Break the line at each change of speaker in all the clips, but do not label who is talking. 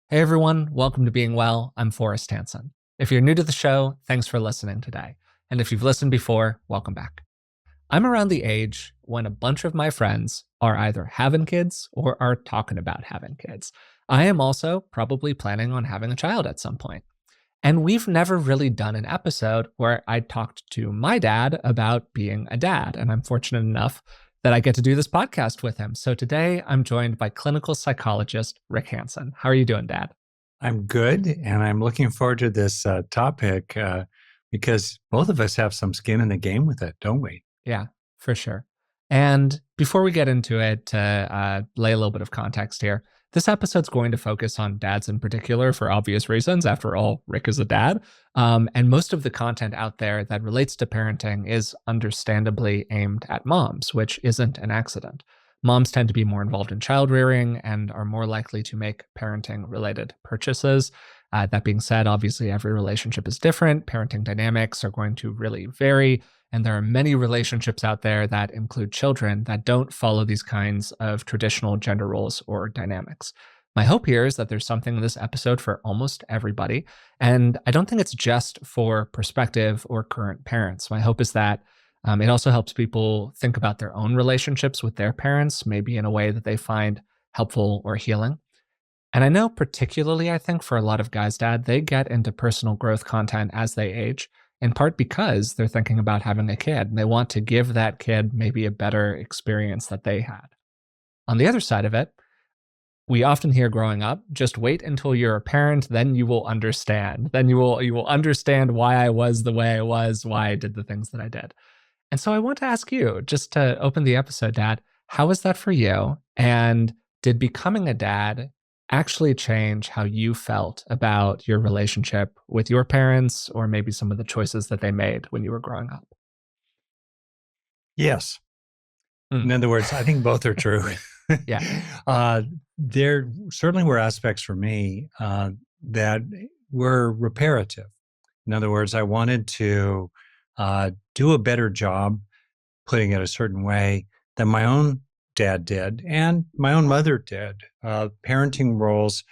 Hey everyone, welcome to Being Well. I'm Forrest Hanson. If you're new to the show, thanks for listening today. And if you've listened before, welcome back. I'm around the age when a bunch of my friends are either having kids or are talking about having kids. I am also probably planning on having a child at some point. And we've never really done an episode where I talked to my dad about being a dad. And I'm fortunate enough that I get to do this podcast with him. So today I'm joined by clinical psychologist Rick Hanson. How are you doing, Dad?
I'm good, and I'm looking forward to this topic because both of us have some skin in the game with it, don't we?
Yeah, for sure. And before we get into it, to lay a little bit of context here, this episode's going to focus on dads in particular for obvious reasons. After all, Rick is a dad. And most of the content out there that relates to parenting is understandably aimed at moms, which isn't an accident. Moms tend to be more involved in child rearing and are more likely to make parenting related purchases. That being said, obviously, every relationship is different. Parenting dynamics are going to really vary. And there are many relationships out there that include children that don't follow these kinds of traditional gender roles or dynamics. My hope here is that there's something in this episode for almost everybody. And I don't think it's just for prospective or current parents. My hope is that it also helps people think about their own relationships with their parents, maybe in a way that they find helpful or healing. And I know, particularly, I think for a lot of guys, Dad, they get into personal growth content as they age, in part because they're thinking about having a kid and they want to give that kid maybe a better experience that they had. On the other side of it, we often hear growing up, just wait until you're a parent, then you will understand. Then you will understand why I was the way I was, why I did the things that I did. And so I want to ask you, just to open the episode, Dad, how was that for you? And did becoming a dad actually change how you felt about your relationship with your parents or maybe some of the choices that they made when you were growing up?
Yes.
Mm,
In other words, I think both are true.
yeah.
uh, there certainly were aspects for me that were reparative. In other words, I wanted to do a better job putting it a certain way than my own dad did and my own mother did. Parenting roles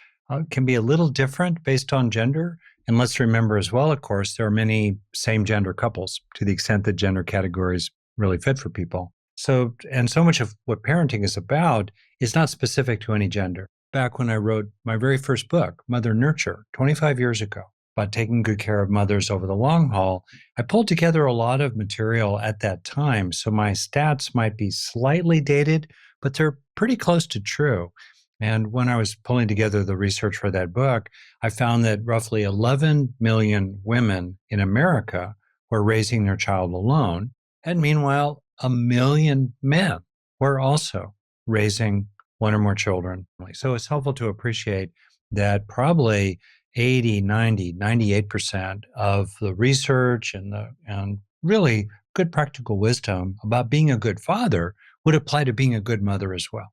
can be a little different based on gender. And let's remember as well, of course, there are many same gender couples to the extent that gender categories really fit for people. So, and so much of what parenting is about is not specific to any gender. Back when I wrote my very first book, Mother Nurture, 25 years ago, about taking good care of mothers over the long haul, I pulled together a lot of material at that time. So my stats might be slightly dated, but they're pretty close to true. And when I was pulling together the research for that book, I found that roughly 11 million women in America were raising their child alone. And meanwhile, a million men were also raising one or more children. So it's helpful to appreciate that probably 80, 90, 98% of the research and really good practical wisdom about being a good father would apply to being a good mother as well.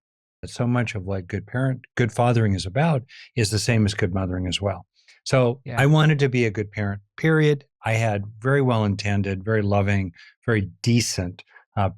So much of what good fathering is about is the same as good mothering as well. So
Yeah.
I wanted to be a good parent, period. I had very well intended, very loving, very decent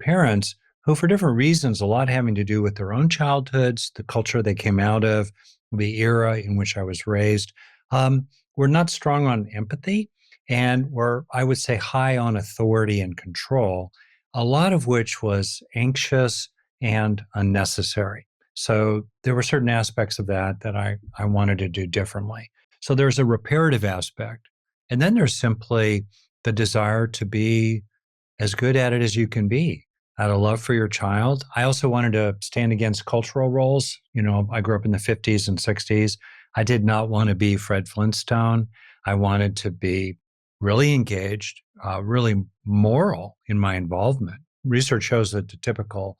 parents who, for different reasons, a lot having to do with their own childhoods, the culture they came out of, the era in which I was raised, were not strong on empathy and were, I would say, high on authority and control, a lot of which was anxious and unnecessary. So there were certain aspects of that I wanted to do differently. So there's a reparative aspect. And then there's simply the desire to be as good at it as you can be, out of love for your child. I also wanted to stand against cultural roles. You know, I grew up in the 50s and 60s. I did not want to be Fred Flintstone. I wanted to be really engaged, really moral in my involvement. Research shows that the typical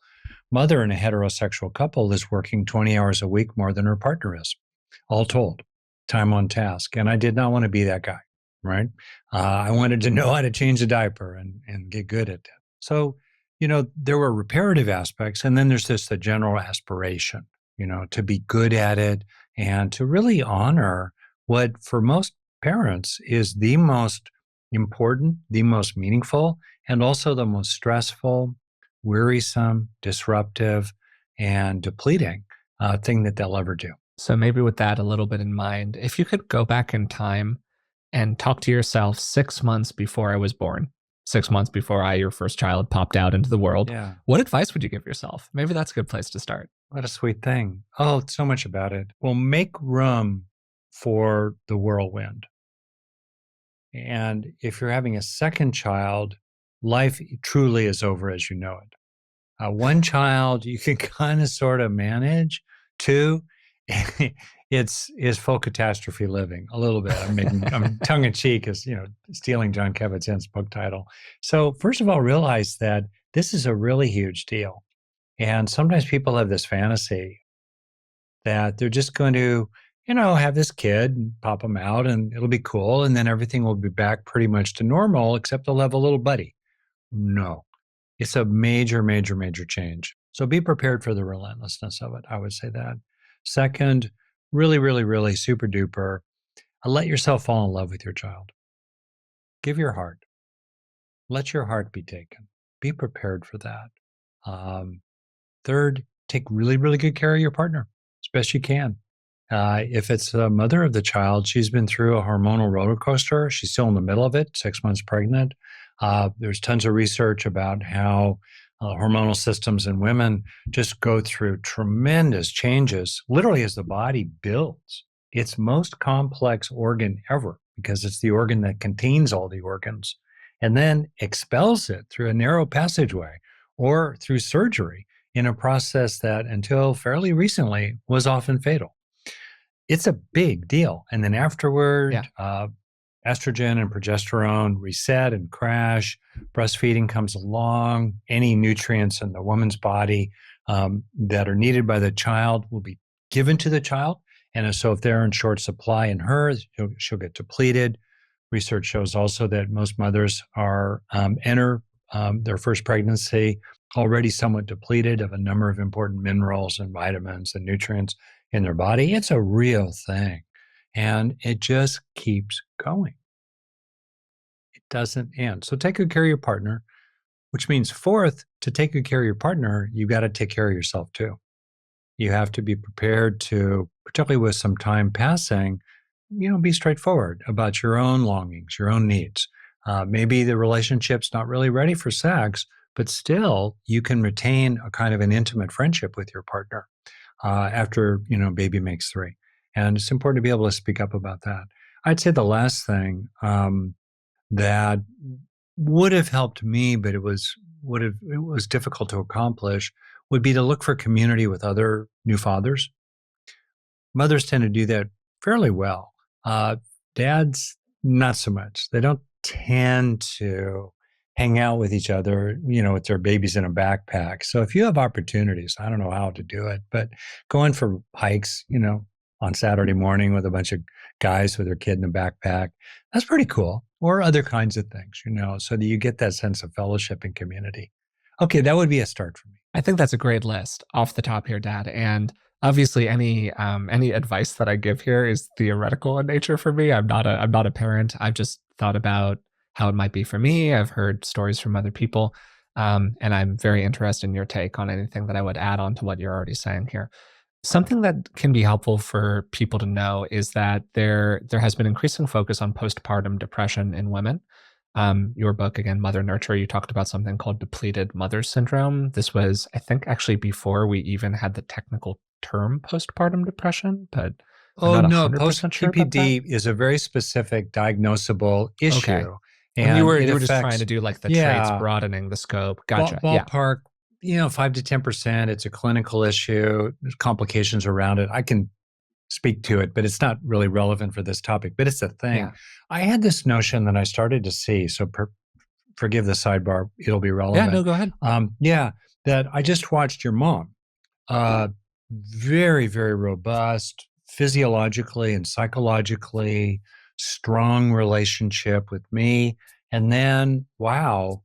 mother in a heterosexual couple is working 20 hours a week more than her partner is, all told, time on task. And I did not want to be that guy, right? I wanted to know how to change a diaper and get good at that. So, you know, there were reparative aspects. And then there's the general aspiration, you know, to be good at it and to really honor what for most parents is the most important, the most meaningful, and also the most stressful, wearisome, disruptive, and depleting thing that they'll ever do.
So maybe with that a little bit in mind, if you could go back in time and talk to yourself 6 months before I was born, 6 months before your first child popped out into the world,
Yeah.
what advice would you give yourself? Maybe that's a good place to start.
What a sweet thing. Oh, so much about it. Well, make room for the whirlwind. And if you're having a second child, life truly is over as you know it. One child you can kind of sort of manage. Two, it's full catastrophe living a little bit. I'm tongue in cheek as stealing John Kabat-Zinn's book title. So first of all, realize that this is a really huge deal. And sometimes people have this fantasy that they're just going to, have this kid and pop them out and it'll be cool. And then everything will be back pretty much to normal, except they'll have a little buddy. No, it's a major, major, major change. So be prepared for the relentlessness of it. I would say that. Second, really, really, really super duper, let yourself fall in love with your child. Give your heart. Let your heart be taken. Be prepared for that. Um, Third, take really, really good care of your partner as best you can. If it's the mother of the child, she's been through a hormonal roller coaster. She's still in the middle of it, 6 months pregnant. There's tons of research about how hormonal systems in women just go through tremendous changes, literally as the body builds its most complex organ ever, because it's the organ that contains all the organs, and then expels it through a narrow passageway or through surgery in a process that until fairly recently was often fatal. It's a big deal. And then afterward,
Yeah.
estrogen and progesterone reset and crash. Breastfeeding comes along. Any nutrients in the woman's body that are needed by the child will be given to the child. And so if they're in short supply in her, she'll get depleted. Research shows also that most mothers enter their first pregnancy already somewhat depleted of a number of important minerals and vitamins and nutrients in their body. It's a real thing. And it just keeps going. It doesn't end. So take good care of your partner, which means fourth, to take good care of your partner, you got to take care of yourself too. You have to be prepared to, particularly with some time passing, be straightforward about your own longings, your own needs. Maybe the relationship's not really ready for sex, but still you can retain a kind of an intimate friendship with your partner after, baby makes three. And it's important to be able to speak up about that. I'd say the last thing that would have helped me, but it was difficult to accomplish, would be to look for community with other new fathers. Mothers tend to do that fairly well. Dads, not so much. They don't tend to hang out with each other, with their babies in a backpack. So if you have opportunities, I don't know how to do it, but going for hikes, on Saturday morning with a bunch of guys with their kid in a backpack, that's pretty cool. Or other kinds of things, so that you get that sense of fellowship and community. Okay, that would be a start for me.
I think that's a great list off the top here, Dad. And obviously, any advice that I give here is theoretical in nature for me. I'm not a parent. I've just thought about how it might be for me. I've heard stories from other people, and I'm very interested in your take on anything that I would add on to what you're already saying here. Something that can be helpful for people to know is that there has been increasing focus on postpartum depression in women. Your book, again, Mother Nurture, you talked about something called depleted mother syndrome. This was, I think, actually before we even had the technical term postpartum depression, but I'm
Oh,
not
no,
100% sure about that.
post-PPD is a very specific diagnosable
Okay.
issue,
And you
and
were
it
you were just trying
affects,
to do like the traits,
yeah,
broadening the scope. Gotcha. Yeah.
ballpark, 5 to 10%. It's a clinical issue. There's complications around it. I can speak to it, but it's not really relevant for this topic, but it's a thing.
Yeah.
I had this notion that I started to see, so forgive the sidebar, it'll be
Yeah, no,
relevant.
go ahead.
Yeah, that I just watched your mom. Uh, Very, very robust, physiologically and psychologically, strong relationship with me. And then, wow,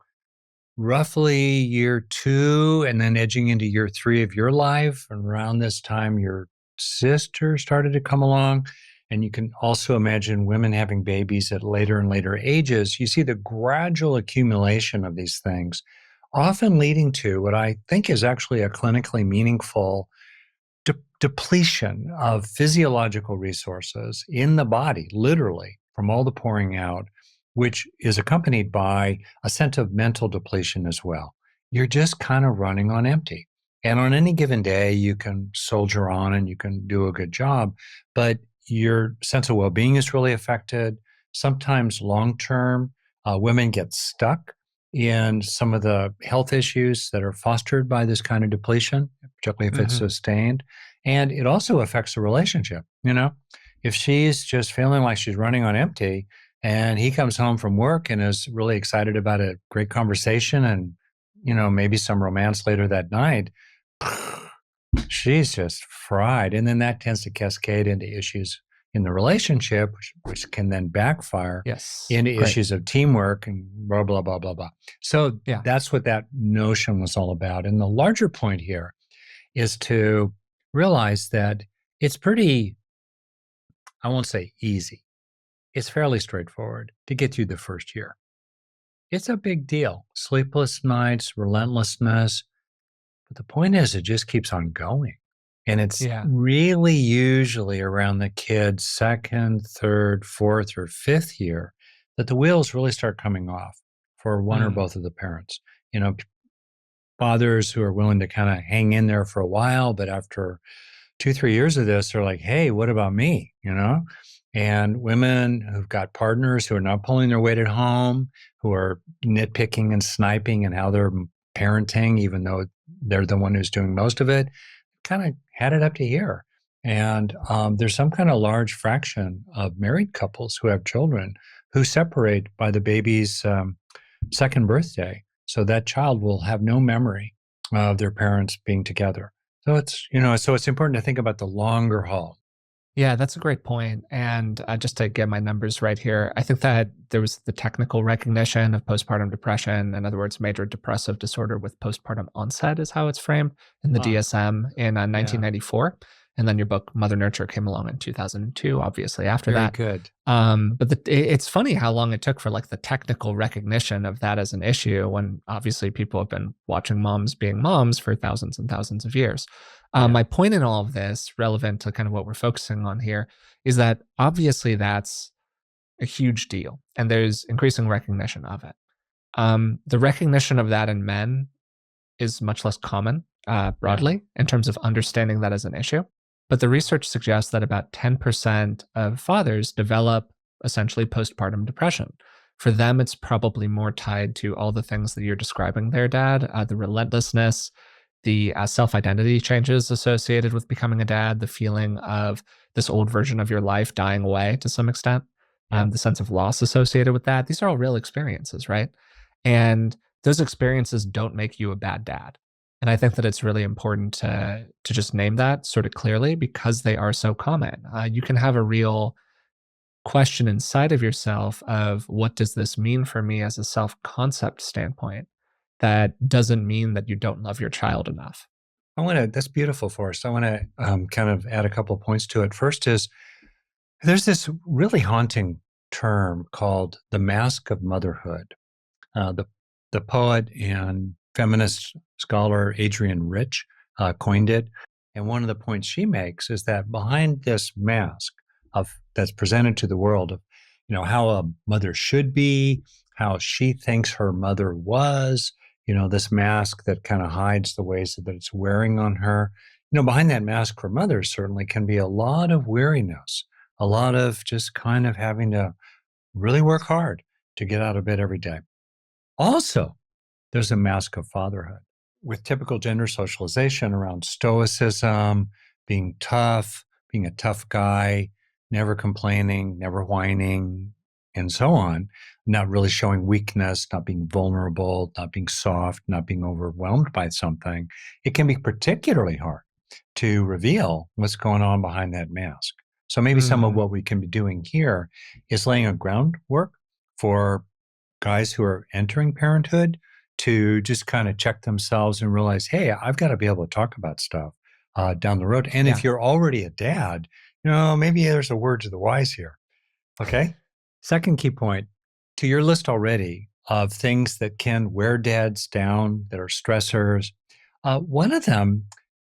roughly year two, and then edging into year three of your life. And around this time, your sister started to come along. And you can also imagine women having babies at later and later ages. You see the gradual accumulation of these things, often leading to what I think is actually a clinically meaningful depletion of physiological resources in the body, literally, from all the pouring out, which is accompanied by a sense of mental depletion as well. You're just kind of running on empty. And on any given day, you can soldier on and you can do a good job, but your sense of well being is really affected. Sometimes long term, women get stuck in some of the health issues that are fostered by this kind of depletion, particularly if it's
Hmm.
sustained. And it also affects the relationship. If she's just feeling like she's running on empty and he comes home from work and is really excited about a great conversation and, maybe some romance later that night, she's just fried. And then that tends to cascade into issues in the relationship, which can then backfire
Yes.
into
Great.
issues of teamwork and blah, blah, blah, blah, blah. So
Yeah.
that's what that notion was all about. And the larger point here is to realize that it's pretty, I won't say easy, it's fairly straightforward to get through the first year. It's a big deal. Sleepless nights, relentlessness. But the point is, it just keeps on going. And it's
Yeah.
really usually around the kid's second, third, fourth, or fifth year that the wheels really start coming off for one or
Mm.
both of the parents. Fathers who are willing to kind of hang in there for a while, but after 2, 3 years of this, they're like, hey, what about me? And women who've got partners who are not pulling their weight at home, who are nitpicking and sniping and how they're parenting, even though they're the one who's doing most of it, kind of had it up to here. And there's some kind of large fraction of married couples who have children who separate by the baby's second birthday. So that child will have no memory of their parents being together. So it's important to think about the longer haul.
Yeah, that's a great point. And just to get my numbers right here, I think that there was the technical recognition of postpartum depression. In other words, major depressive disorder with postpartum onset is how it's framed in the
Ah,
DSM in
yeah,
1994. And then your book, Mother Nurture, came along in 2002, obviously, after
very
that.
good.
It's funny how long it took for like the technical recognition of that as an issue when obviously people have been watching moms being moms for thousands and thousands of years.
Yeah,
My point in all of this, relevant to kind of what we're focusing on here, is that obviously that's a huge deal and there's increasing recognition of it. The recognition of that in men is much less common
yeah,
broadly in terms of understanding that as an issue. But the research suggests that about 10% of fathers develop essentially postpartum depression. For them, it's probably more tied to all the things that you're describing there, Dad, the relentlessness, the self identity changes associated with becoming a dad, the feeling of this old version of your life dying away to some extent,
yeah.
the sense of loss associated with that. These are all real experiences, right? And those experiences don't make you a bad dad. And I think that it's really important to just name that sort of clearly because they are so common. You can have a real question inside of yourself of what does this mean for me as a self concept standpoint that doesn't mean that you don't love your child enough.
That's beautiful, Forrest. I want to kind of add a couple of points to it. First is there's this really haunting term called the mask of motherhood. The poet and feminist scholar Adrienne Rich coined it, and one of the points she makes is that behind this mask of that's presented to the world of how a mother should be, how she thinks her mother was, this mask that kind of hides the ways that it's wearing on her. Behind that mask for mothers certainly can be a lot of weariness, a lot of just kind of having to really work hard to get out of bed every day. Also, there's a mask of fatherhood with typical gender socialization around stoicism, being tough, being a tough guy, never complaining, never whining, and so on, not really showing weakness, not being vulnerable, not being soft, not being overwhelmed by something. It can be particularly hard to reveal what's going on behind that mask. So maybe some of
Mm,
what we can be doing here is laying a groundwork for guys who are entering parenthood to just kind of check themselves and realize, hey, I've got to be able to talk about stuff down the road. And
yeah.
if you're already a dad, maybe there's a word to the wise here. Okay. Second key point to your list already of things that can wear dads down, that are stressors. One of them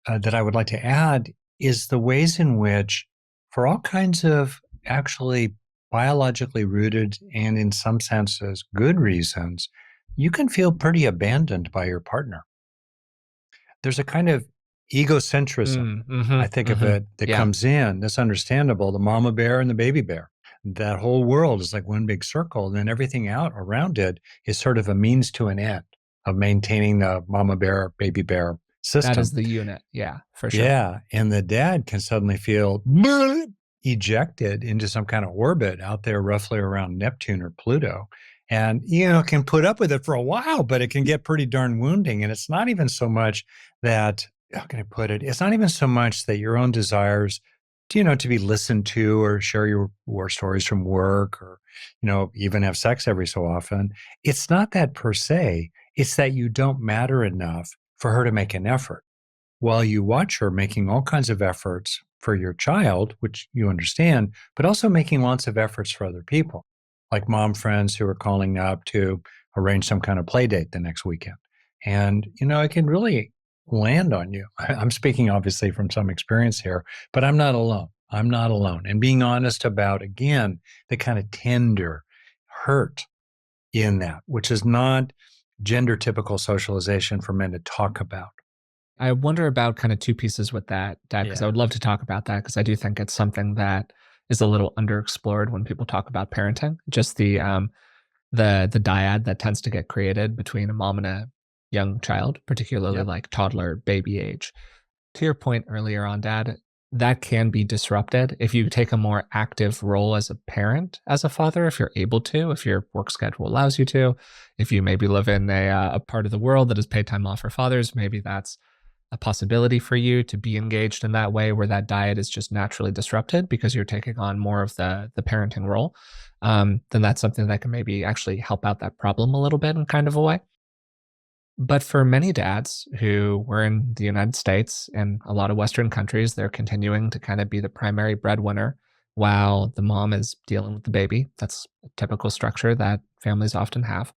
that I would like to add is the ways in which, for all kinds of actually biologically rooted and in some senses good reasons, you can feel pretty abandoned by your partner. There's a kind of egocentrism, I think of it, that
Yeah,
comes in. That's understandable. The mama bear and the baby bear. That whole world is like one big circle, and then everything out around it is sort of a means to an end of maintaining the mama bear, baby bear
that is
system.
the unit. Yeah, for sure.
Yeah. And the dad can suddenly feel ejected into some kind of orbit out there, roughly around Neptune or Pluto. And, can put up with it for a while, but it can get pretty darn wounding. And it's not even so much that, how can I put it? It's not even so much that your own desires, to be listened to or share your war stories from work or, even have sex every so often. It's not that per se. It's that you don't matter enough for her to make an effort while you watch her making all kinds of efforts for your child, which you understand, but also making lots of efforts for other people, like mom friends who are calling up to arrange some kind of play date the next weekend. And, it can really land on you. I'm speaking obviously from some experience here, but I'm not alone. I'm not alone. And being honest about, again, the kind of tender hurt in that, which is not gender typical socialization for men to talk about.
I wonder about kind of two pieces with that, Dad, because I
Yeah.
would love to talk about that because I do think it's something that is a little underexplored when people talk about parenting. Just the dyad that tends to get created between a mom and a young child, particularly
Yep.
like toddler baby age. To your point earlier on, Dad, that can be disrupted if you take a more active role as a parent, as a father, if you're able to, if your work schedule allows you to, if you maybe live in a part of the world that is paid time off for fathers, maybe that's a possibility for you to be engaged in that way where that diet is just naturally disrupted because you're taking on more of the parenting role. Then that's something that can maybe actually help out that problem a little bit in kind of a way. But for many dads who were in the United States and a lot of Western countries, they're continuing to kind of be the primary breadwinner while the mom is dealing with the baby. That's a typical structure that families often have.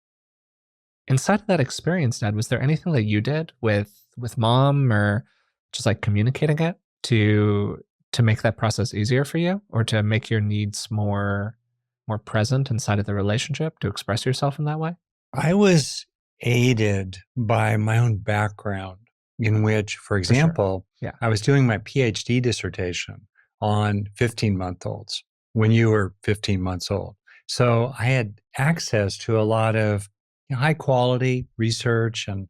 Inside of that experience, Dad, was there anything that you did with mom or just like communicating it to make that process easier for you or to make your needs more present inside of the relationship to express yourself in that way?
I was aided by my own background, in which, for
For sure.
example,
Yeah.
I was doing my PhD dissertation on 15-month-olds when you were 15 months old. So I had access to a lot of high quality research and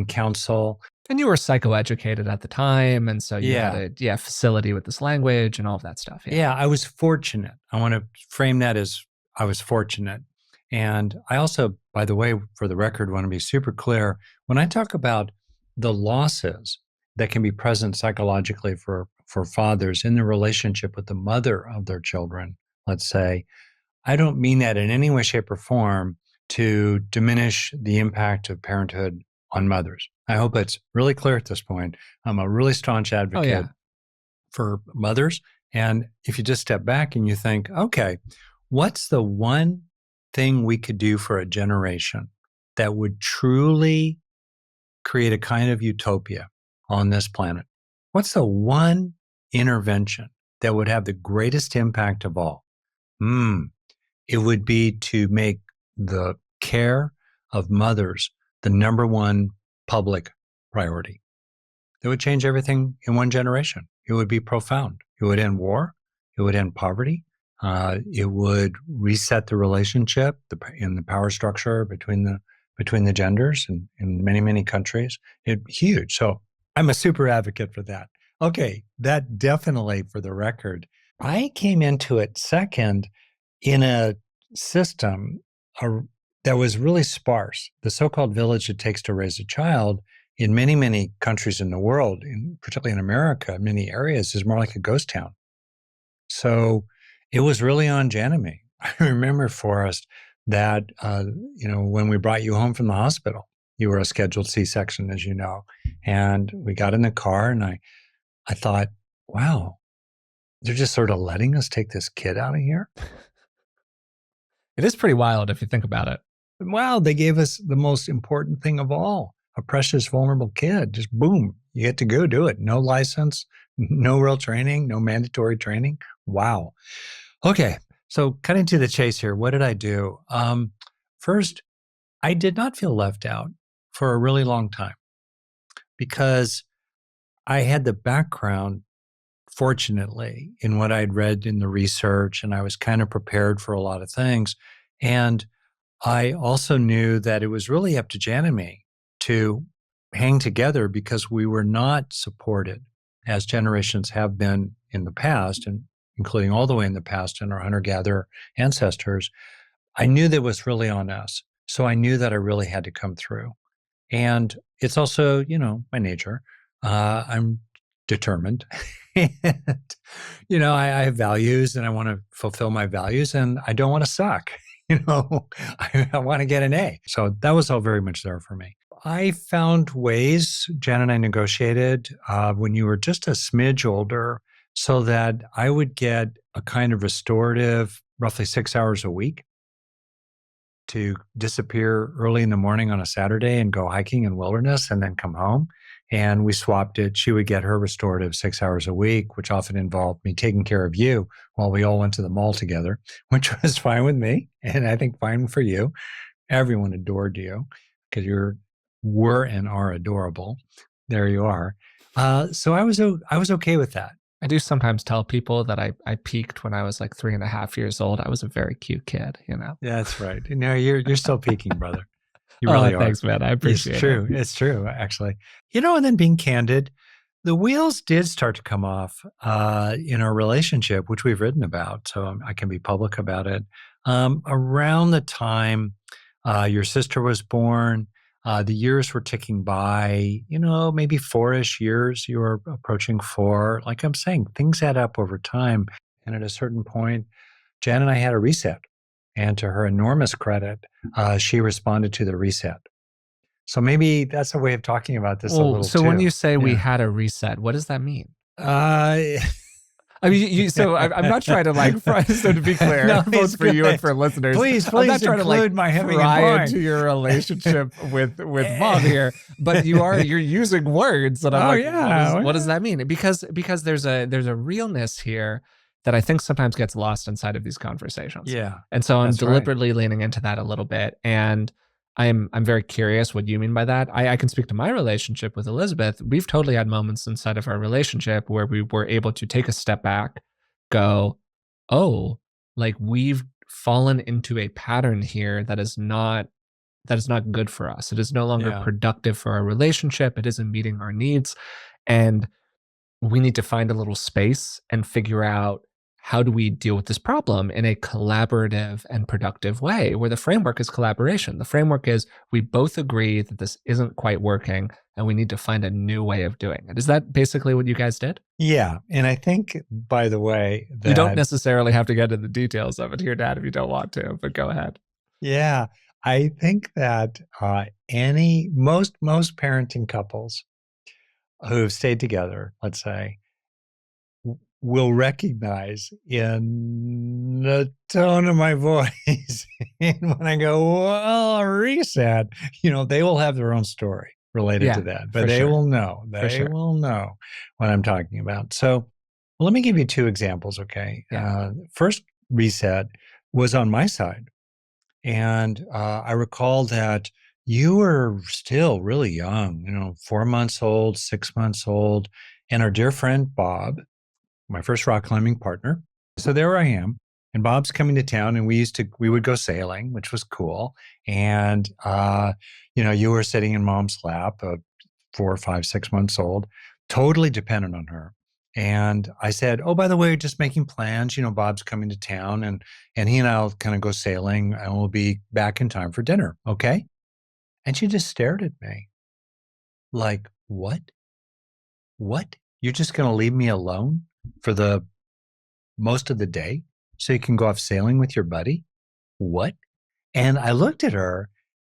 counsel.
And you were psychoeducated at the time, and so you had
Yeah.
a facility with this language and all of that stuff, yeah.
Yeah, I was fortunate. I want to frame that as I was fortunate. And I also, by the way, for the record, want to be super clear. When I talk about the losses that can be present psychologically for fathers in their relationship with the mother of their children, let's say, I don't mean that in any way, shape, or form to diminish the impact of parenthood on mothers. I hope it's really clear at this point. I'm a really staunch
Oh,
advocate
yeah.
for mothers. And if you just step back and you think, okay, what's the one thing we could do for a generation that would truly create a kind of utopia on this planet? What's the one intervention that would have the greatest impact of all? It would be to make the care of mothers the number one public priority. It would change everything in one generation. It would be profound. It would end war. It would end poverty. It would reset the relationship in the power structure between the genders in many countries. Huge. So I'm a super advocate for that. Okay, that definitely, for the record, I came into it second in a system uh, that was really sparse. The so-called village it takes to raise a child in many countries in the world, particularly in America, many areas, is more like a ghost town. So it was really on Janome. I remember, Forrest, that when we brought you home from the hospital, you were a scheduled C-section, as you know, and we got in the car, and I thought, wow, they're just sort of letting us take this kid out of here.
It is pretty wild if you think about it.
Wow, they gave us the most important thing of all, a precious, vulnerable kid. Just boom, You get to go do it. No license, no real training, no mandatory training. Wow. Okay. So cutting to the chase here, what did I do? First, I did not feel left out for a really long time because I had the background, fortunately, in what I'd read in the research, and I was kind of prepared for a lot of things. And I also knew that it was really up to Jan and me to hang together because we were not supported as generations have been in the past, and including all the way in the past in our hunter-gatherer ancestors. I knew that was really on us. So I knew that I really had to come through. And it's also, my nature. I'm determined. And, I have values and I want to fulfill my values and I don't want to suck. I want to get an A. So that was all very much there for me. I found ways, Jan and I negotiated when you were just a smidge older so that I would get a kind of restorative, roughly 6 hours a week to disappear early in the morning on a Saturday and go hiking in wilderness and then come home. And we swapped it. She would get her restorative 6 hours a week, which often involved me taking care of you while we all went to the mall together, which was fine with me. And I think fine for you. Everyone adored you because were and are adorable. There you are. So I was okay with that.
I do sometimes tell people that I peaked when I was like 3.5 years old. I was a very cute kid,
Yeah, that's right. No, you're still peaking, brother. You
Oh,
really are.
thanks, man. I appreciate
It's true.
it.
It's true, actually. And then being candid, the wheels did start to come off in our relationship, which we've written about. So I can be public about it. Around the time your sister was born, the years were ticking by, maybe 4-ish years. You were approaching 4. Like I'm saying, things add up over time. And at a certain point, Jan and I had a reset. And to her enormous credit, she responded to the reset. So maybe that's a way of talking about this a
Well,
little
so
too.
when you say we
Yeah.
had a reset, what does that mean?
Uh,
I mean, so I'm not trying to so to be clear,
No,
both
it's
for you and
good.
for listeners,
Please
I'm not trying
include
to
my having
pry
in mind.
into your relationship with mom here, but you're using words, and I'm like,
yeah.
what does that mean? Because there's a realness here that I think sometimes gets lost inside of these conversations.
Yeah.
And so I'm
That's right.
deliberately leaning into that a little bit, and I'm very curious what you mean by that. I can speak to my relationship with Elizabeth. We've totally had moments inside of our relationship where we were able to take a step back, go, oh, like we've fallen into a pattern here that is not good for us. It is no longer
Yeah.
productive for our relationship. It isn't meeting our needs. And we need to find a little space and figure out how do we deal with this problem in a collaborative and productive way where the framework is collaboration. The framework is we both agree that this isn't quite working and we need to find a new way of doing it. Is that basically what you guys did?
Yeah. And I think, by the way, that
you don't necessarily have to get into the details of it here, Dad, if you don't want to, but go ahead.
Yeah, I think that most parenting couples who've stayed together, let's say, will recognize in the tone of my voice and when I go, well, reset, they will have their own story related to that, but they will know. They will know what I'm talking about. So let me give you 2 examples, okay?
Yeah.
First reset was on my side. And I recall that you were still really young, 4 months old, 6 months old, and our dear friend Bob, my first rock climbing partner. So there I am, and Bob's coming to town, and we would go sailing, which was cool. And you were sitting in Mom's lap, 4, 5, 6 months old, totally dependent on her. And I said, oh, by the way, just making plans. Bob's coming to town, and he and I'll kind of go sailing, and we'll be back in time for dinner. Okay. And she just stared at me like, what? What? You're just going to leave me alone for the most of the day so you can go off sailing with your buddy? What? And I looked at her,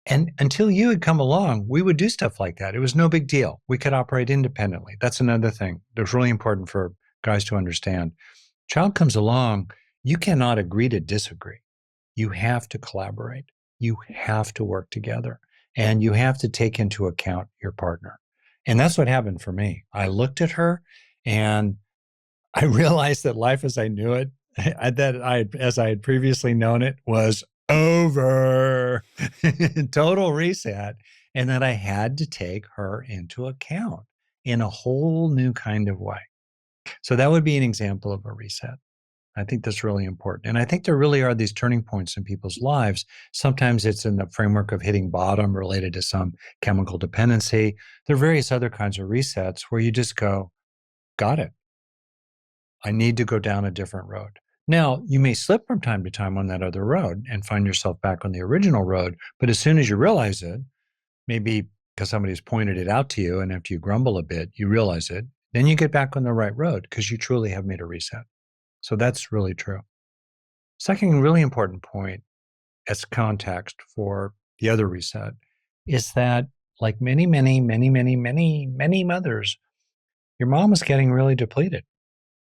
and until you had come along, we would do stuff like that. It was no big deal. We could operate independently. That's another thing that's really important for guys to understand. Child comes along, you cannot agree to disagree. You have to collaborate. You have to work together, and you have to take into account your partner. And that's what happened for me. I looked at her and I realized that life as I knew it, as I had previously known it, was over. Total reset. And that I had to take her into account in a whole new kind of way. So that would be an example of a reset. I think that's really important. And I think there really are these turning points in people's lives. Sometimes it's in the framework of hitting bottom related to some chemical dependency. There are various other kinds of resets where you just go, got it. I need to go down a different road. Now, you may slip from time to time on that other road and find yourself back on the original road. But as soon as you realize it, maybe because somebody's pointed it out to you, and after you grumble a bit, you realize it, then you get back on the right road because you truly have made a reset. So that's really true. Second, really important point as context for the other reset is that, like many mothers, your mom is getting really depleted.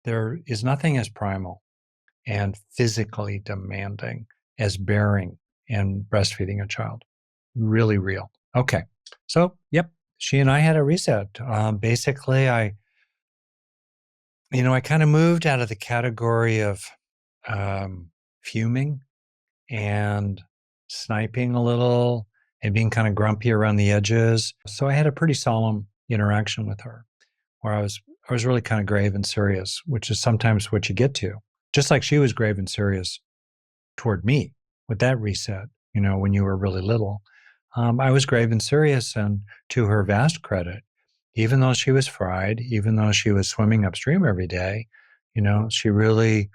There is nothing as primal and physically demanding as bearing and breastfeeding a child. Really real. Okay. So, yep, she and I had a reset. Basically, I kind of moved out of the category of fuming and sniping a little and being kind of grumpy around the edges. So I had a pretty solemn interaction with her where I was really kind of grave and serious, which is sometimes what you get to. Just like she was grave and serious toward me with that reset, when you were really little. I was grave and serious, and to her vast credit, even though she was fried, even though she was swimming upstream every day, she really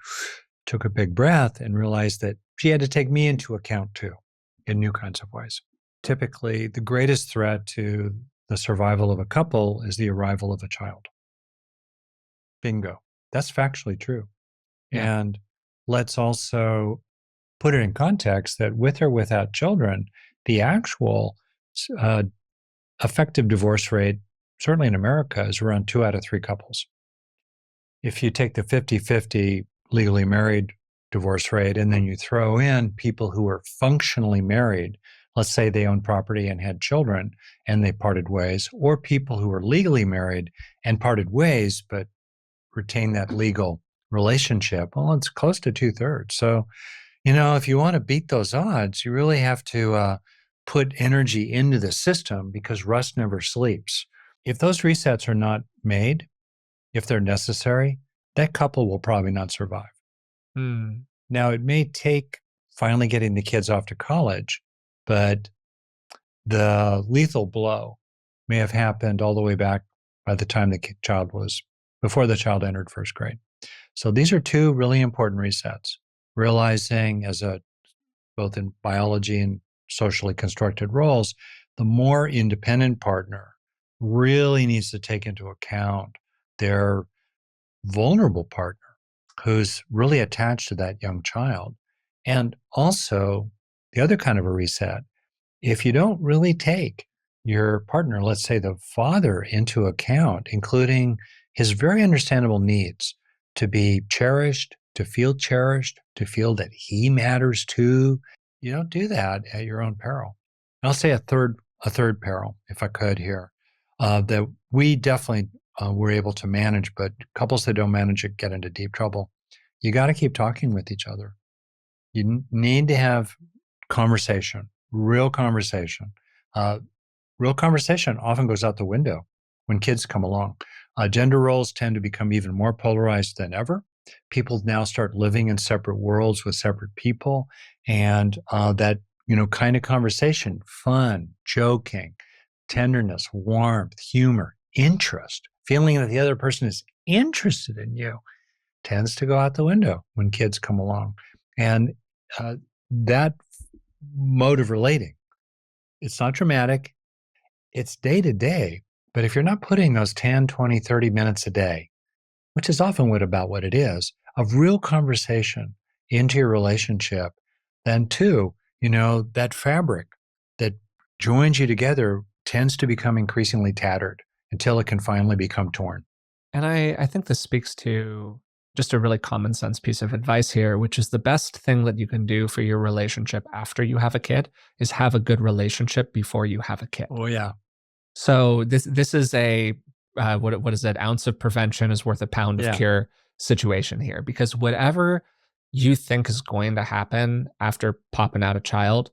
took a big breath and realized that she had to take me into account too in new kinds of ways. Typically, the greatest threat to the survival of a couple is the arrival of a child. Bingo. That's factually true.
Yeah.
And let's also put it in context that with or without children, the actual effective divorce rate, certainly in America, is around 2 out of 3 couples. If you take the 50-50 legally married divorce rate and then you throw in people who are functionally married, let's say they owned property and had children and they parted ways, or people who are legally married and parted ways but retain that legal relationship, well, it's close to 2/3. So, if you want to beat those odds, you really have to put energy into the system because rust never sleeps. If those resets are not made, if they're necessary, that couple will probably not survive.
Mm.
Now, it may take finally getting the kids off to college, but the lethal blow may have happened all the way back by the time before the child entered first grade. So these are 2 really important resets. Realizing both in biology and socially constructed roles, the more independent partner really needs to take into account their vulnerable partner who's really attached to that young child. And also, the other kind of a reset, if you don't really take your partner, let's say the father, into account, including his very understandable needs to be cherished, to feel that he matters too, you don't do that at your own peril. I'll say a third peril, if I could here, that we definitely were able to manage, but couples that don't manage it get into deep trouble. You got to keep talking with each other. You need to have conversation, real conversation. Real conversation often goes out the window when kids come along. Gender roles tend to become even more polarized than ever. People now start living in separate worlds with separate people, and that kind of conversation, fun, joking, tenderness, warmth, humor, interest, feeling that the other person is interested in you, tends to go out the window when kids come along. And that mode of relating, it's not dramatic, it's day to day. But if you're not putting those 10, 20, 30 minutes a day, which is often about what it is, of real conversation into your relationship, then too, that fabric that joins you together tends to become increasingly tattered until it can finally become torn.
And I think this speaks to just a really common sense piece of advice here, which is the best thing that you can do for your relationship after you have a kid is have a good relationship before you have a kid.
Oh, yeah.
So this is a what is it? Ounce of prevention is worth a pound of
Yeah.
cure situation here, because whatever you think is going to happen after popping out a child,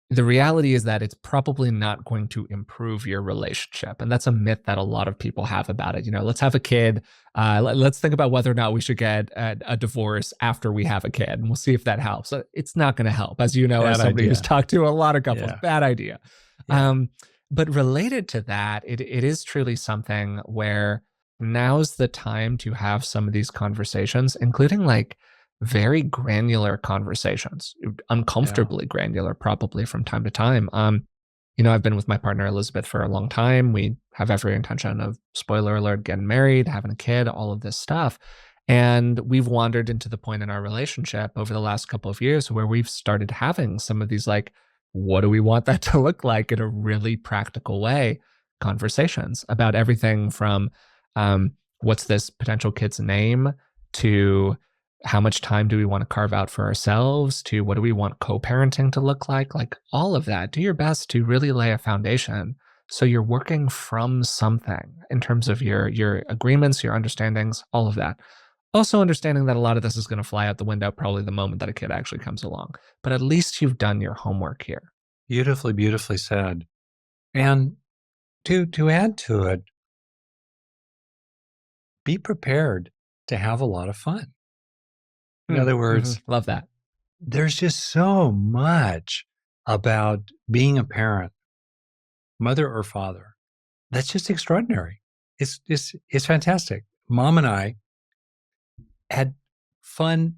the reality is that it's probably not going to improve your relationship. And that's a myth that a lot of people have about it. Let's have a kid. Let's think about whether or not we should get a divorce after we have a kid, and we'll see if that helps. It's not going to help, as you know, as
Bad
somebody who's
idea.
talked to a lot of couples.
Yeah.
Bad idea.
Yeah.
But related to that, it is truly something where now's the time to have some of these conversations, including like very granular conversations,
Yeah.
uncomfortably granular, probably from time to time. I've been with my partner Elizabeth for a long time. We have every intention of, spoiler alert, getting married, having a kid, all of this stuff. And we've wandered into the point in our relationship over the last couple of years where we've started having some of these, like, what do we want that to look like in a really practical way, conversations about everything from what's this potential kid's name, to how much time do we want to carve out for ourselves, to what do we want co-parenting to look like all of that. Do your best to really lay a foundation so you're working from something in terms of your agreements, your understandings, all of that. Also understanding that a lot of this is going to fly out the window probably the moment that a kid actually comes along, but at least you've done your homework here.
Beautifully, beautifully said. And to add to it, be prepared to have a lot of fun. In other words,
Love that.
there's just so much about being a parent, mother or father, that's just extraordinary. It's fantastic. Mom and I had fun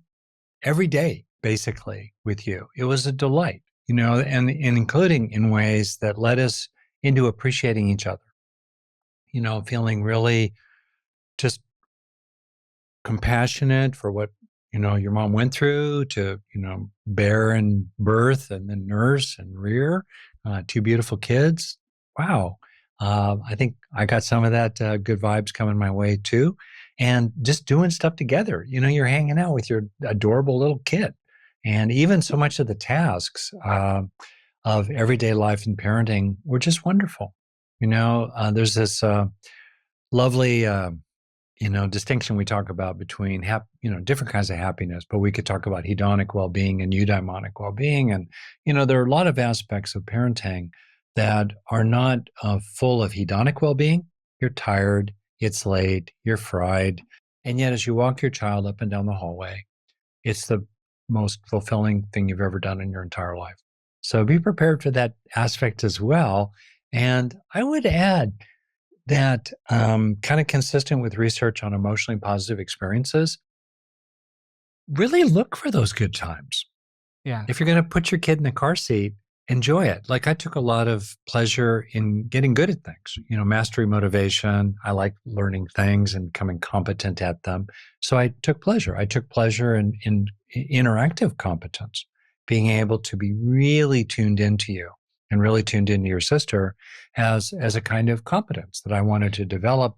every day, basically, with you. It was a delight, and including in ways that led us into appreciating each other, feeling really just compassionate for what, your mom went through to, bear and birth and then nurse and rear two beautiful kids. Wow. I think I got some of that good vibes coming my way too. And just doing stuff together. You're hanging out with your adorable little kid. And even so much of the tasks of everyday life and parenting were just wonderful. There's this lovely distinction we talk about between different kinds of happiness, but we could talk about hedonic well-being and eudaimonic well-being. And, there are a lot of aspects of parenting that are not full of hedonic well-being. You're tired, it's late, you're fried. And yet as you walk your child up and down the hallway, it's the most fulfilling thing you've ever done in your entire life. So be prepared for that aspect as well. And I would add, that kind of consistent with research on emotionally positive experiences, really look for those good times.
Yeah.
If you're going to put your kid in the car seat, enjoy it. Like I took a lot of pleasure in getting good at things, mastery motivation. I like learning things and becoming competent at them. So I took pleasure. I took pleasure in interactive competence, being able to be really tuned into you and really tuned into your sister as a kind of competence that I wanted to develop.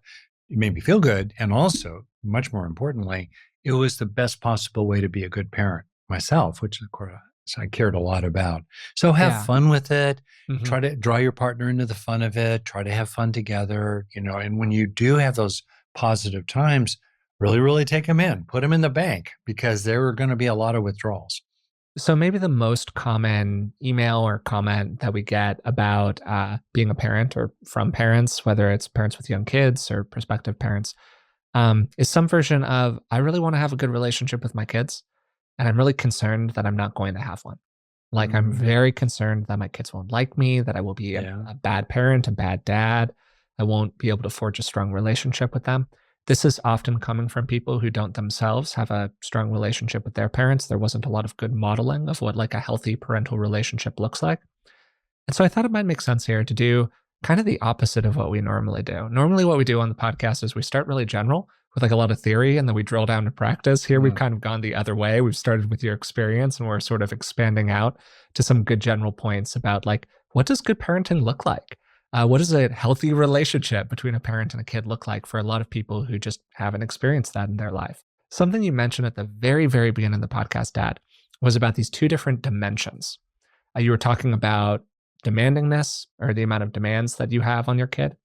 It made me feel good. And also, much more importantly, it was the best possible way to be a good parent myself, which of course I cared a lot about. So have
Yeah.
fun with it.
Mhm.
Try to draw your partner into the fun of it. Try to have fun together, and when you do have those positive times, really, really take them in, put them in the bank, because there are going to be a lot of withdrawals.
So maybe the most common email or comment that we get about being a parent or from parents, whether it's parents with young kids or prospective parents, is some version of, I really want to have a good relationship with my kids, and I'm really concerned that I'm not going to have one. Like, I'm
Mm,
very concerned that my kids won't like me, that I will be
yeah.
a bad parent, a bad dad. I won't be able to forge a strong relationship with them. This is often coming from people who don't themselves have a strong relationship with their parents. There wasn't a lot of good modeling of what like a healthy parental relationship looks like. And so I thought it might make sense here to do kind of the opposite of what we normally do. Normally, what we do on the podcast is we start really general with like a lot of theory and then we drill down to practice. Here, we've
Mm.
kind of gone the other way. We've started with your experience and we're sort of expanding out to some good general points about like, what does good parenting look like? What does a healthy relationship between a parent and a kid look like for a lot of people who just haven't experienced that in their life? Something you mentioned at the very, very beginning of the podcast, Dad, was about these two different dimensions. You were talking about demandingness or the amount of demands that you have on your kid,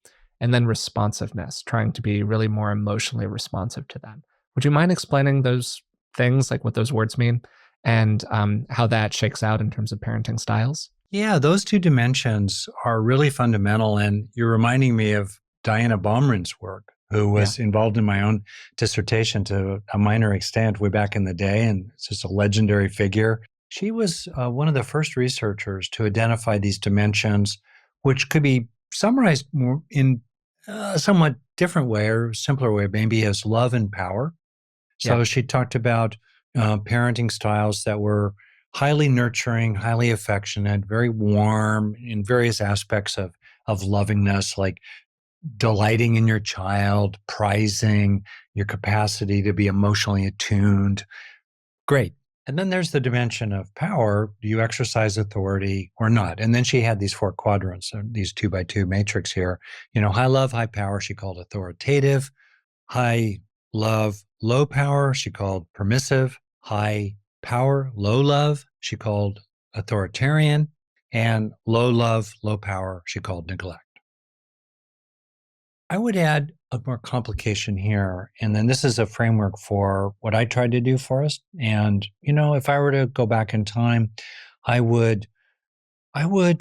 and then responsiveness, trying to be really more emotionally responsive to them. Would you mind explaining those things, like what those words mean, and how that shakes out in terms of parenting styles?
Yeah, those two dimensions are really fundamental. And you're reminding me of Diana Baumrin's work, who
Yeah.
was involved in my own dissertation to a minor extent way back in the day. And it's just a legendary figure. She was one of the first researchers to identify these dimensions, which could be summarized more in a somewhat different way or simpler way, maybe as love and power.
Yeah.
So she talked about parenting styles that were highly nurturing, highly affectionate, very warm in various aspects of lovingness, like delighting in your child, prizing your capacity to be emotionally attuned. Great. And then there's the dimension of power. Do you exercise authority or not? And then she had these four quadrants, these 2x2 matrix here. High love, high power, she called authoritative. High love, low power, she called permissive. High power, low love, she called authoritarian. And low love, low power, she called neglect. I would add a more complication here. And then this is a framework for what I tried to do for us. And, if I were to go back in time, I would, I would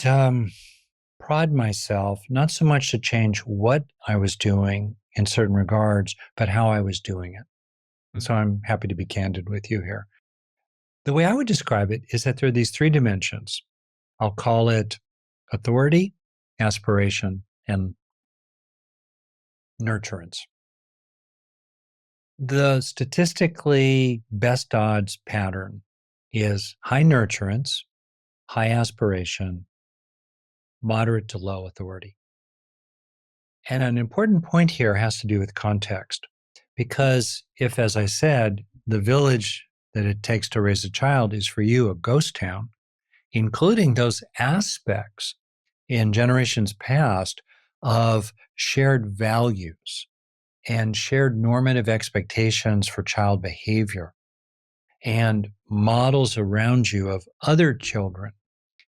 prod myself not so much to change what I was doing in certain regards, but how I was doing it. And so I'm happy to be candid with you here. The way I would describe it is that there are these three dimensions. I'll call it authority, aspiration, and nurturance. The statistically best odds pattern is high nurturance, high aspiration, moderate to low authority. And an important point here has to do with context. Because if, as I said, the village that it takes to raise a child is for you a ghost town, including those aspects in generations past of shared values and shared normative expectations for child behavior and models around you of other children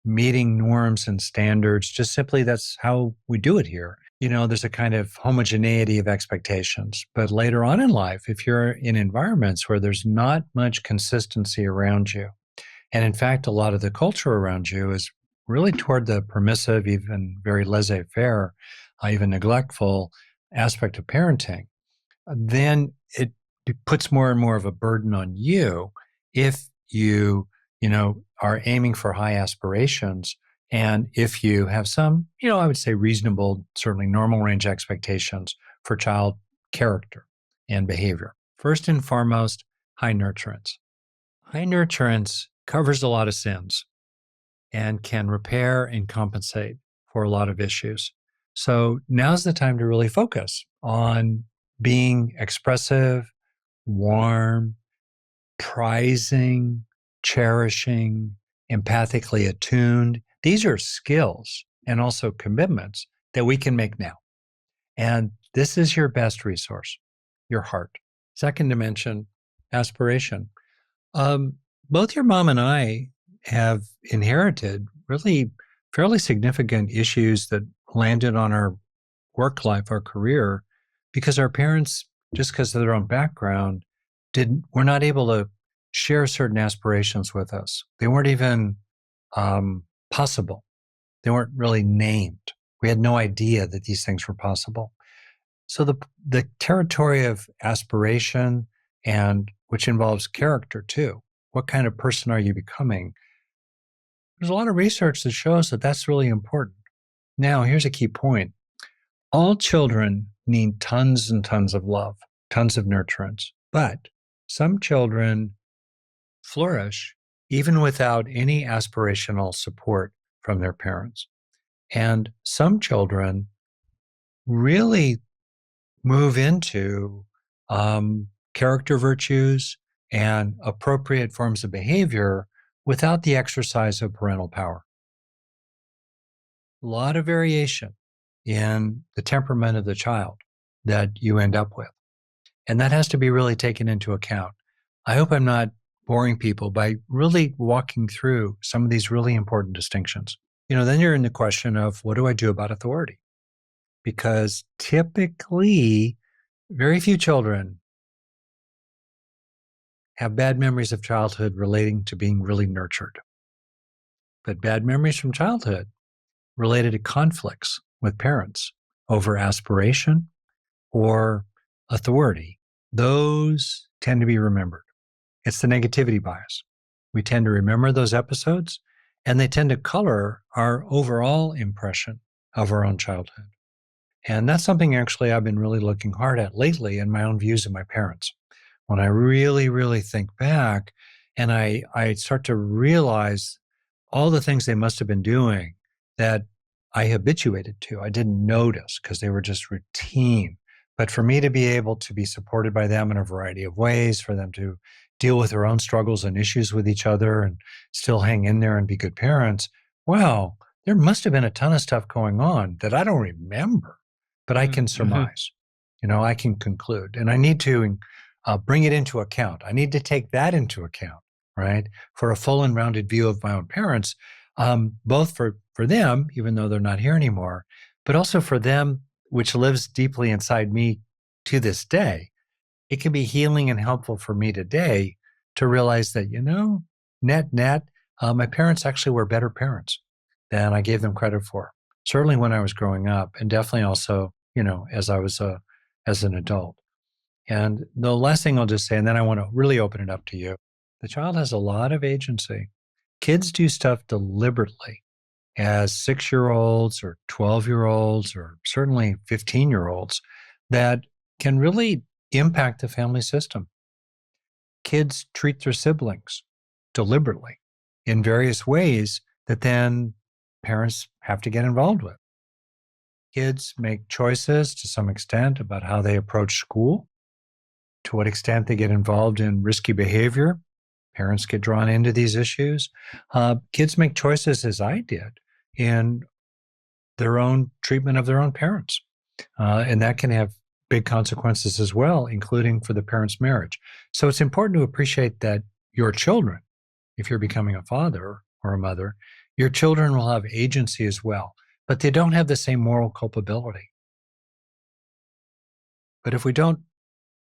meeting norms and standards, just simply that's how we do it here. There's a kind of homogeneity of expectations. But later on in life, if you're in environments where there's not much consistency around you, and in fact, a lot of the culture around you is really toward the permissive, even very laissez faire, even neglectful aspect of parenting, then it puts more and more of a burden on you if you are aiming for high aspirations. And if you have some, I would say reasonable, certainly normal range expectations for child character and behavior. First and foremost, high nurturance. High nurturance covers a lot of sins and can repair and compensate for a lot of issues. So now's the time to really focus on being expressive, warm, prizing, cherishing, empathically attuned. These are skills and also commitments that we can make now. And this is your best resource, your heart. Second dimension, aspiration. Both your mom and I have inherited really fairly significant issues that landed on our work life, our career, because our parents, just because of their own background, were not able to share certain aspirations with us. They weren't even possible. They weren't really named. We had no idea that these things were possible. So the territory of aspiration, and which involves character too. What kind of person are you becoming? There's a lot of research that shows that that's really important. Now, here's a key point. All children need tons and tons of love, tons of nurturance, but some children flourish even without any aspirational support from their parents. And some children really move into character virtues and appropriate forms of behavior without the exercise of parental power. A lot of variation in the temperament of the child that you end up with. And that has to be really taken into account. I hope I'm not boring people by really walking through some of these really important distinctions. then you're in the question of what do I do about authority? Because typically, very few children have bad memories of childhood relating to being really nurtured. But bad memories from childhood related to conflicts with parents over aspiration or authority, those tend to be remembered. It's the negativity bias. We tend to remember those episodes, and they tend to color our overall impression of our own childhood. And that's something actually I've been really looking hard at lately in my own views of my parents. When I really, really think back and I start to realize all the things they must have been doing that I habituated to, I didn't notice because they were just routine. But for me to be able to be supported by them in a variety of ways, for them to deal with their own struggles and issues with each other and still hang in there and be good parents, wow, there must have been a ton of stuff going on that I don't remember, but I can
Mm-hmm.
surmise. I can conclude, and I need to bring it into account. I need to take that into account, right, for a full and rounded view of my own parents, both for them, even though they're not here anymore, but also for them, which lives deeply inside me to this day. It can be healing and helpful for me today to realize that, net, my parents actually were better parents than I gave them credit for. Certainly when I was growing up, and definitely also, as I was as an adult. And the last thing I'll just say, and then I want to really open it up to you. The child has a lot of agency. Kids do stuff deliberately as 6-year-olds or 12-year-olds or certainly 15-year-olds that can really impact the family system. Kids treat their siblings deliberately in various ways that then parents have to get involved with. Kids make choices to some extent about how they approach school, to what extent they get involved in risky behavior. Parents get drawn into these issues. Kids make choices, as I did, in their own treatment of their own parents. And that can have big consequences as well, including for the parent's marriage. So it's important to appreciate that your children, if you're becoming a father or a mother, your children will have agency as well, but they don't have the same moral culpability. But if we don't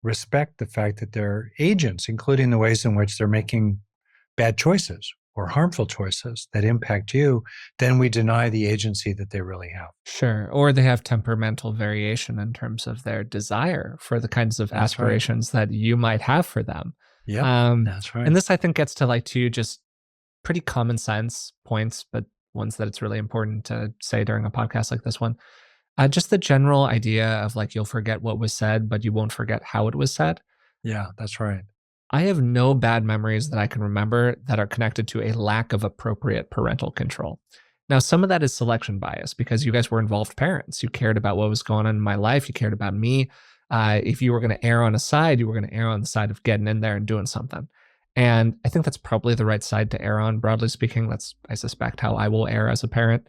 respect the fact that they're agents, including the ways in which they're making bad choices or harmful choices that impact you, then we deny the agency that they really have.
Sure. Or they have temperamental variation in terms of their desire for the kinds of
That's right.
aspirations that you might have for them.
Yep. That's
And
right.
this, I think, gets to like two just pretty common sense points, but ones that it's really important to say during a podcast like this one. Just the general idea of like you'll forget what was said, but you won't forget how it was said.
Yeah, that's right.
I have no bad memories that I can remember that are connected to a lack of appropriate parental control. Now, some of that is selection bias because you guys were involved parents. You cared about what was going on in my life. You cared about me. If you were going to err on a side, you were going to err on the side of getting in there and doing something. And I think that's probably the right side to err on, broadly speaking. That's, I suspect, how I will err as a parent.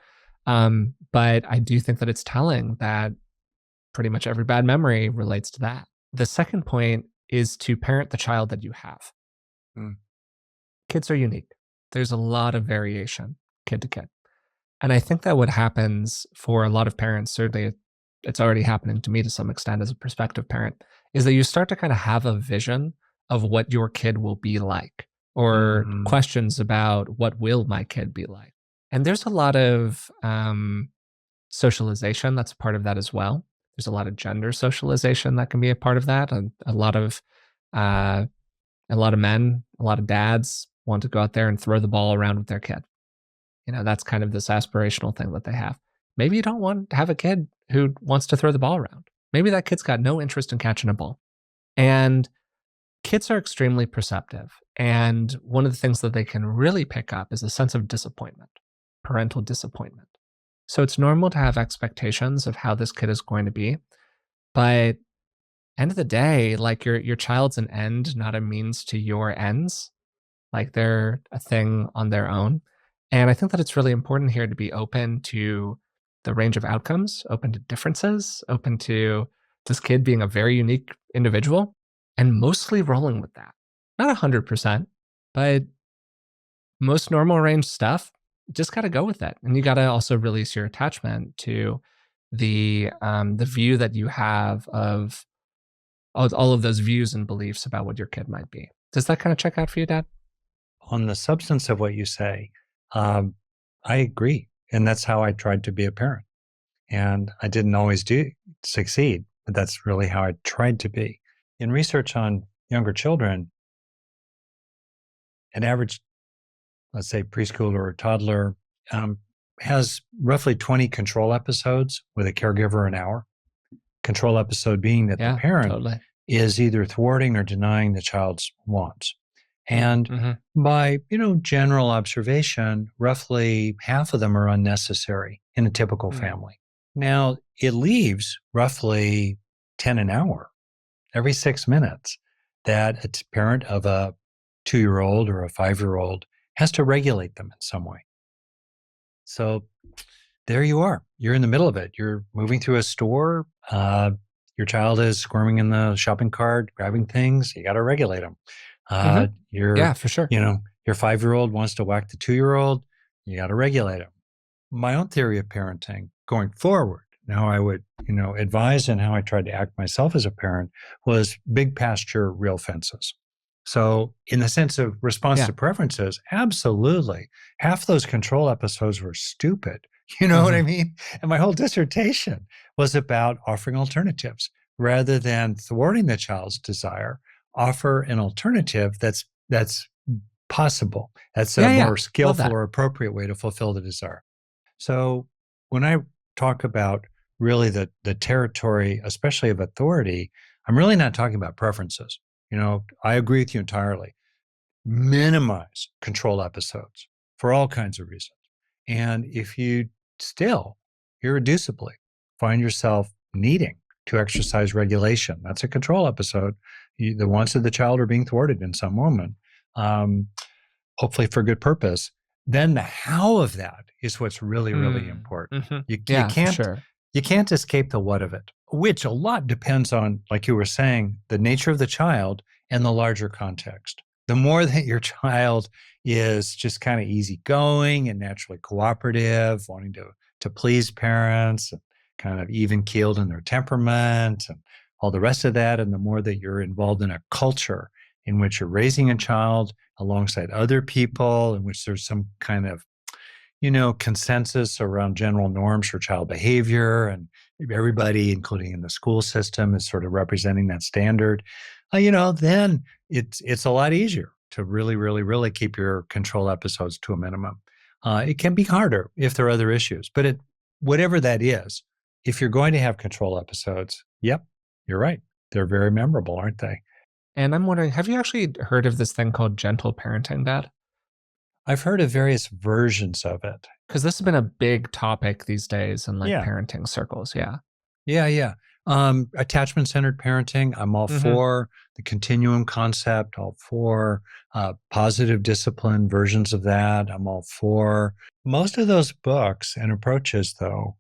But I do think that it's telling that pretty much every bad memory relates to that. The second point is to parent the child that you have.
Mm.
Kids are unique. There's a lot of variation kid to kid. And I think that what happens for a lot of parents, certainly it's already happening to me to some extent as a prospective parent, is that you start to kind of have a vision of what your kid will be like or
Hmm.
questions about what will my kid be like. And there's a lot of socialization that's a part of that as well. There's a lot of gender socialization that can be a part of that, and uh, a lot of men, a lot of dads want to go out there and throw the ball around with their kid. That's kind of this aspirational thing that they have. Maybe you don't want to have a kid who wants to throw the ball around. Maybe that kid's got no interest in catching a ball. And kids are extremely perceptive. And one of the things that they can really pick up is a sense of disappointment, parental disappointment. So it's normal to have expectations of how this kid is going to be. But end of the day, like your child's an end, not a means to your ends. Like they're a thing on their own. And I think that it's really important here to be open to the range of outcomes, open to differences, open to this kid being a very unique individual and mostly rolling with that. Not 100%, but most normal range stuff. just got to go with it. And you got to also release your attachment to the view that you have of all of those views and beliefs about what your kid might be. Does that kind of check out for you, Dad?
On the substance of what you say, um, I agree. And that's how I tried to be a parent. And I didn't always do succeed, but that's really how I tried to be. In research on younger children, an average, let's say, preschooler or toddler um, has roughly 20 control episodes with a caregiver an hour. Control episode being that the
Yeah,
parent
totally.
is either thwarting or denying the child's wants. And
Hmm.
by, general observation, roughly half of them are unnecessary in a typical
Mm.
family. Now, it leaves roughly 10 an hour every 6 minutes that a parent of a 2-year old or a 5-year old has to regulate them in some way. So there you are. You're in the middle of it. You're moving through a store. Your child is squirming in the shopping cart, grabbing things. You got to regulate them.
Hmm.
Uh, your,
Yeah, for sure.
your 5-year old wants to whack the 2-year old. You got to regulate them. My own theory of parenting going forward, and how I would, advise and how I tried to act myself as a parent was big pasture, real fences. So, in the sense of response
Yeah.
to preferences, absolutely. Half those control episodes were stupid. You know what I
Hmm.
mean? And my whole dissertation was about offering alternatives rather than thwarting the child's desire. Offer an alternative that's possible. That's a
Yeah, yeah.
more
Love
skillful
that.
or appropriate way to fulfill the desire. So when I talk about really the territory, especially of authority, I'm really not talking about preferences. I agree with you entirely. Minimize control episodes for all kinds of reasons. And if you still irreducibly find yourself needing to exercise regulation, that's a control episode. The wants of the child are being thwarted in some moment. Um, Hopefully for good purpose, then the how of that is what's really, really
Mm.
important.
Hmm.
You
Yeah, for
can't
sure.
escape the what of it, which a lot depends on, like you were saying, the nature of the child and the larger context. The more that your child is just kind of easygoing and naturally cooperative, wanting to please parents, and kind of even keeled in their temperament and all the rest of that, and the more that you're involved in a culture in which you're raising a child alongside other people, in which there's some kind of consensus around general norms for child behavior, and everybody, including in the school system, is sort of representing that standard. Then it's a lot easier to really, really, really keep your control episodes to a minimum. It can be harder if there are other issues, but whatever that is, if you're going to have control episodes, yep, you're right. They're very memorable, aren't they?
And I'm wondering, have you actually heard of this thing called gentle parenting, Dad?
I've heard of various versions of it.
Because this has been a big topic these days in like
Yeah.
parenting circles. Yeah.
Yeah, yeah. Attachment centered parenting, I'm all
Hmm.
for the continuum concept, all for positive discipline versions of that. I'm all for most of those books and approaches, though,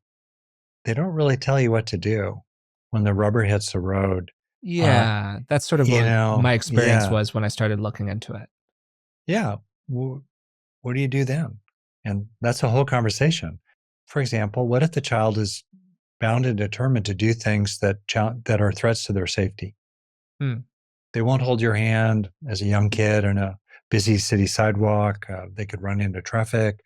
they don't really tell you what to do when the rubber hits the road. Uh,
Yeah. That's sort of what my experience
yeah,
was when I started looking into it.
yeah. What do you do then? And that's a whole conversation. For example, what if the child is bound and determined to do things that are threats to their safety?
Hmm.
They won't hold your hand as a young kid on a busy city sidewalk. They could run into traffic.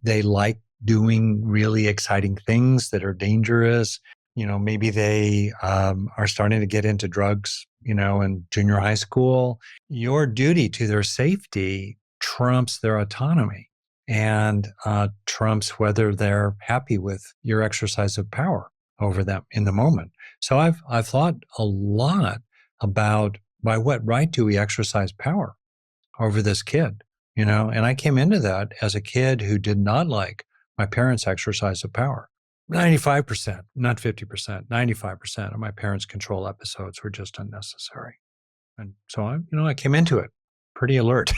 They like doing really exciting things that are dangerous. Maybe they are starting to get into drugs, in junior high school. Your duty to their safety trumps their autonomy and trumps whether they're happy with your exercise of power over them in the moment. So I've thought a lot about by what right do we exercise power over this kid, and I came into that as a kid who did not like my parents' exercise of power. 95%, not 50%, 95% of my parents' control episodes were just unnecessary. And so I came into it pretty alert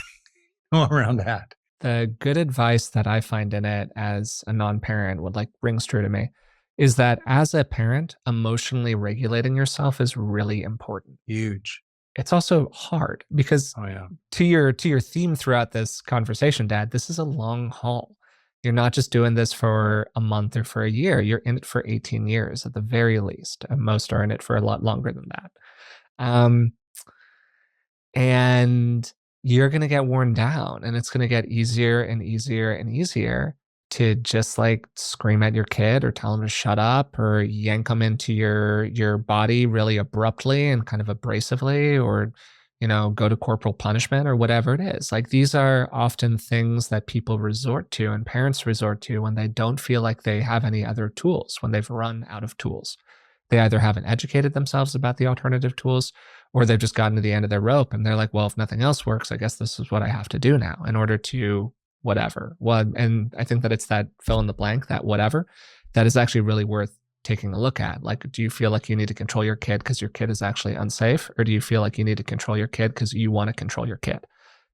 around that.
The good advice that I find in it as a non parent would like rings true to me is that as a parent, emotionally regulating yourself is really important.
Huge.
It's also hard because
Oh yeah.
to your theme throughout this conversation, Dad, this is a long haul. You're not just doing this for a month or for a year. You're in it for 18 years at the very least. And most are in it for a lot longer than that. Um, and you're going to get worn down, and it's going to get easier and easier and easier to just like scream at your kid or tell them to shut up or yank them into your body really abruptly and kind of abrasively, or go to corporal punishment or whatever it is. Like, these are often things that people resort to and parents resort to when they don't feel like they have any other tools, when they've run out of tools. They either haven't educated themselves about the alternative tools, or they've just gotten to the end of their rope and they're like, well, if nothing else works, I guess this is what I have to do now in order to whatever. And I think that it's that fill in the blank, that whatever, that is actually really worth taking a look at. Like, do you feel like you need to control your kid because your kid is actually unsafe? Or do you feel like you need to control your kid because you want to control your kid?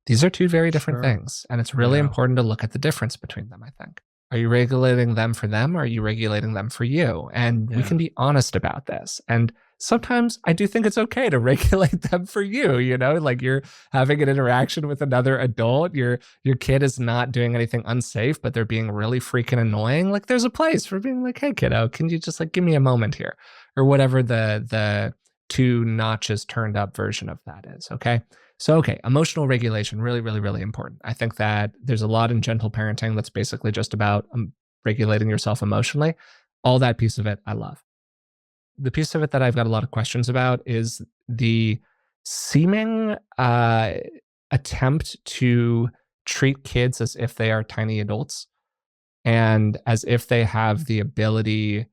These are two very different
Sure.
things. And it's really
Yeah.
important to look at the difference between them, I think. Are you regulating them for them, or are you regulating them for you? And we
Yeah.
can be honest about this. And sometimes I do think it's okay to regulate them for you, like you're having an interaction with another adult, your kid is not doing anything unsafe, but they're being really freaking annoying. Like, there's a place for being like, hey kiddo, can you just like give me a moment here? Or whatever the two notches turned up version of that is, okay? So, okay, emotional regulation, really, really, really important. I think that there's a lot in gentle parenting that's basically just about regulating yourself emotionally. All that piece of it, I love. The piece of it that I've got a lot of questions about is the seeming attempt to treat kids as if they are tiny adults and as if they have the ability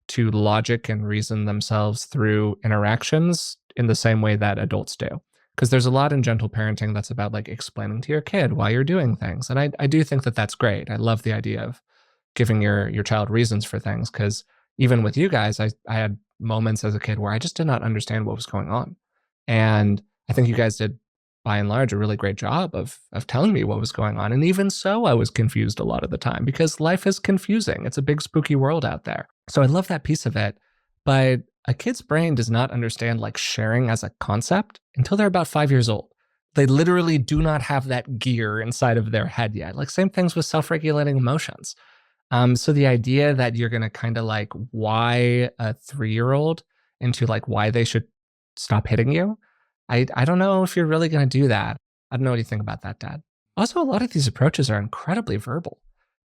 to logic and reason themselves through interactions in the same way that adults do. Because there's a lot in gentle parenting that's about like explaining to your kid why you're doing things. And I do think that that's great. I love the idea of giving your child reasons for things, because even with you guys, I had moments as a kid where I just did not understand what was going on. And I think you guys did by and large a really great job of telling me what was going on. And even so, I was confused a lot of the time because life is confusing. It's a big spooky world out there. So I love that piece of it. But a kid's brain does not understand like sharing as a concept until they're about 5 years old. They literally do not have that gear inside of their head yet. Like, same things with self-regulating emotions. So the idea that you're gonna kind of like why a 3-year-old into like why they should stop hitting you, I don't know if you're really gonna do that. I don't know what you think about that, Dad. Also, a lot of these approaches are incredibly verbal.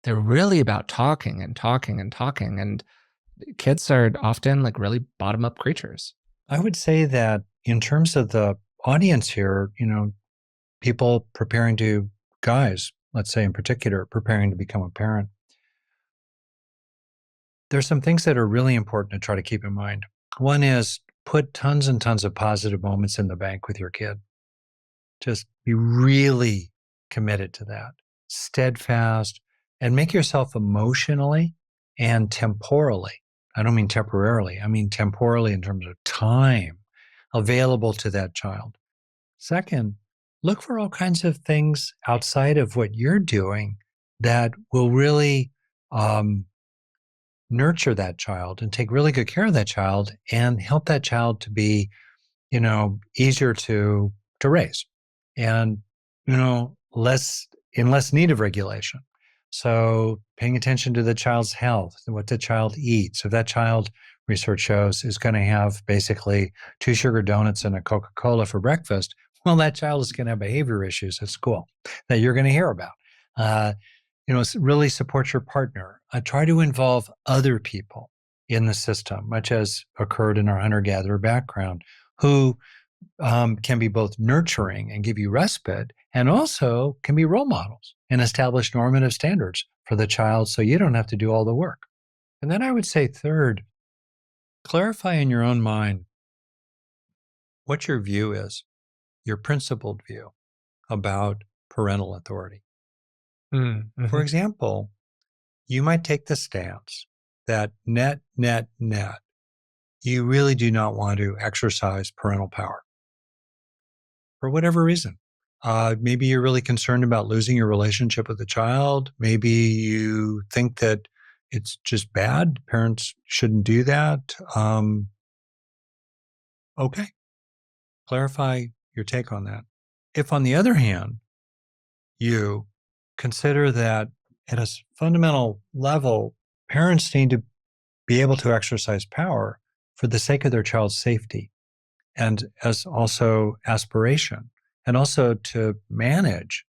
They're really about talking and talking and talking, and kids are often like really bottom up creatures.
I would say that in terms of the audience here, people preparing to, guys, let's say in particular, preparing to become a parent, there's some things that are really important to try to keep in mind. One is put tons and tons of positive moments in the bank with your kid. Just be really committed to that, steadfast, and make yourself emotionally and temporally. I don't mean temporarily, I mean temporally in terms of time available to that child. Second, look for all kinds of things outside of what you're doing that will really nurture that child and take really good care of that child and help that child to be, easier to raise and, less need of regulation. So paying attention to the child's health, what the child eats. If that child, research shows, is going to have basically 2 sugar donuts and a Coca-Cola for breakfast, well, that child is going to have behavior issues at school that you're going to hear about. Really support your partner. Try to involve other people in the system, much as occurred in our hunter-gatherer background, who can be both nurturing and give you respite, and also can be role models and establish normative standards for the child so you don't have to do all the work. And then I would say, third, clarify in your own mind what your view is, your principled view about parental authority. For
Mm-hmm.
example, you might take the stance that net, you really do not want to exercise parental power for whatever reason. Maybe you're really concerned about losing your relationship with the child. Maybe you think that it's just bad. Parents shouldn't do that. Okay. Clarify your take on that. If, on the other hand, you consider that at a fundamental level, parents need to be able to exercise power for the sake of their child's safety and as also aspiration, and also to manage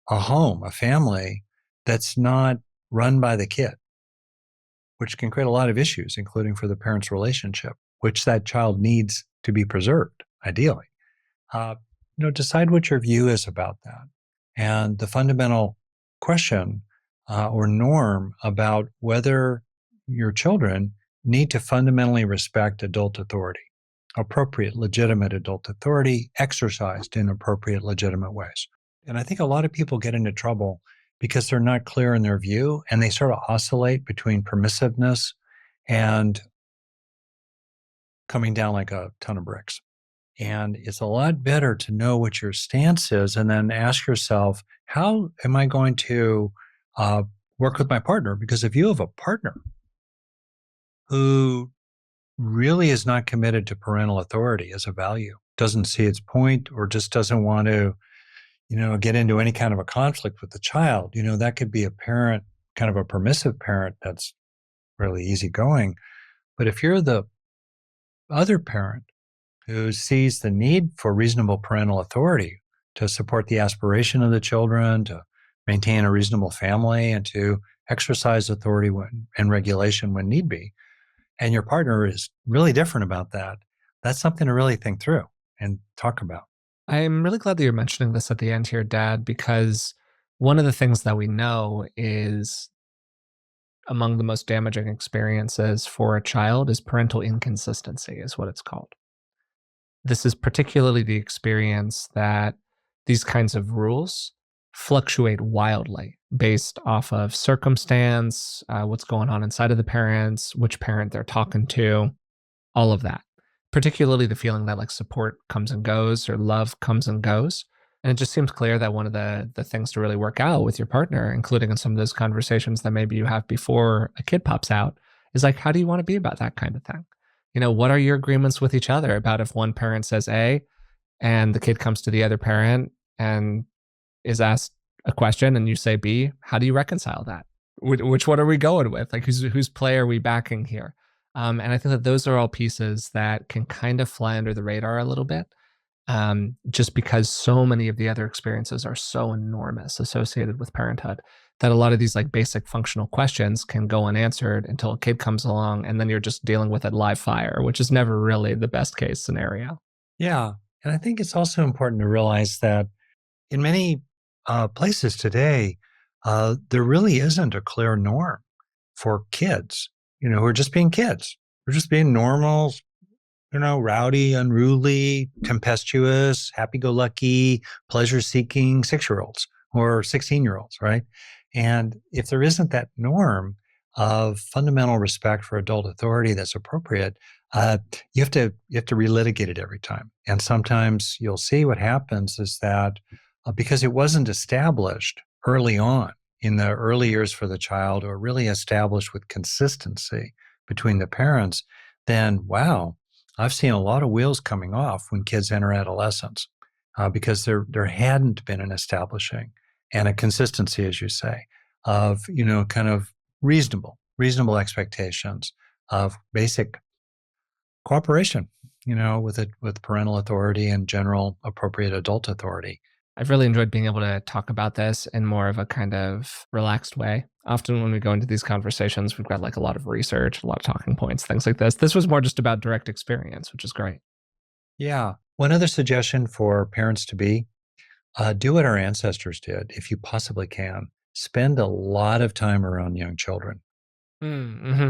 a home, a family that's not run by the kid, which can create a lot of issues, including for the parent's relationship, which that child needs to be preserved, ideally. Uh, decide what your view is about that. And the fundamental question or norm about whether your children need to fundamentally respect adult authority, appropriate, legitimate adult authority exercised in appropriate, legitimate ways. And I think a lot of people get into trouble because they're not clear in their view and they sort of oscillate between permissiveness and coming down like a ton of bricks. And it's a lot better to know what your stance is and then ask yourself, how am I going to uh, work with my partner? Because if you have a partner who really is not committed to parental authority as a value, doesn't see its point, or just doesn't want to, get into any kind of a conflict with the child, that could be a parent, kind of a permissive parent that's really easygoing. But if you're the other parent who sees the need for reasonable parental authority to support the aspiration of the children, to maintain a reasonable family, and to exercise authority and regulation when need be, and your partner is really different about that, that's something to really think through and talk about.
I'm really glad that you're mentioning this at the end here, Dad, because one of the things that we know is among the most damaging experiences for a child is parental inconsistency, is what it's called. This is particularly the experience that these kinds of rules fluctuate wildly based off of circumstance, what's going on inside of the parents, which parent they're talking to, all of that. Particularly the feeling that like support comes and goes or love comes and goes. And it just seems clear that one of the things to really work out with your partner, including in some of those conversations that maybe you have before a kid pops out, is like, how do you want to be about that kind of thing? What are your agreements with each other about if one parent says A and the kid comes to the other parent and is asked a question and you say B, how do you reconcile that? Which one are we going with? Like whose play are we backing here? And I think that those are all pieces that can kind of fly under the radar a little bit, just because so many of the other experiences are so enormous associated with parenthood that a lot of these like basic functional questions can go unanswered until a kid comes along, and then you're just dealing with it live fire, which is never really the best case scenario.
Yeah. And I think it's also important to realize that in many places today, there really isn't a clear norm for kids, who are just being kids. They're just being normal, rowdy, unruly, tempestuous, happy go lucky, pleasure seeking 6-year-olds or 16-year-olds, right? And if there isn't that norm of fundamental respect for adult authority that's appropriate, you have to relitigate it every time. And sometimes you'll see what happens is that because it wasn't established early on in the early years for the child, or really established with consistency between the parents, then wow, I've seen a lot of wheels coming off when kids enter adolescence because there hadn't been an establishing and a consistency, as you say, of kind of reasonable expectations of basic cooperation, with parental authority and general appropriate adult authority.
I've really enjoyed being able to talk about this in more of a kind of relaxed way. Often when we go into these conversations, we've got like a lot of research, a lot of talking points, things like this. This was more just about direct experience, which is great.
Yeah. One other suggestion for parents to be do what our ancestors did, if you possibly can. Spend a lot of time around young children.
Mm-hmm.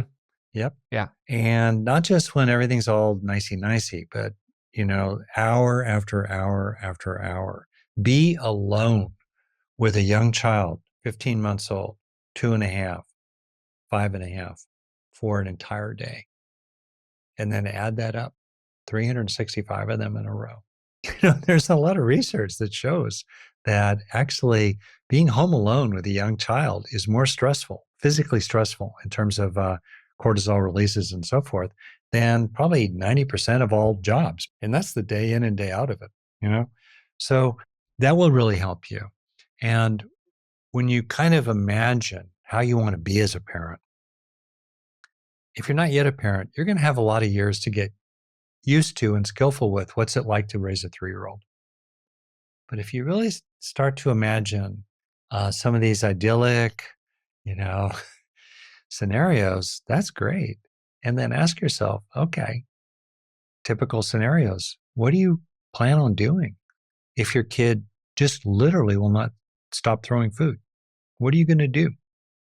Yep.
Yeah.
And not just when everything's all nicey-nicey, but, hour after hour after hour. Be alone with a young child, 15 months old, 2.5, 5.5, for an entire day. And then add that up, 365 of them in a row. There's a lot of research that shows that actually being home alone with a young child is more stressful, physically stressful in terms of cortisol releases and so forth, than probably 90% of all jobs. And that's the day in and day out of it. So that will really help you. And when you kind of imagine how you want to be as a parent, if you're not yet a parent, you're going to have a lot of years to get used to and skillful with what's it like to raise a 3-year-old. But if you really start to imagine some of these idyllic, you know, scenarios, that's great. And then ask yourself, okay, typical scenarios, what do you plan on doing if your kid just literally will not stop throwing food? What are you going to do?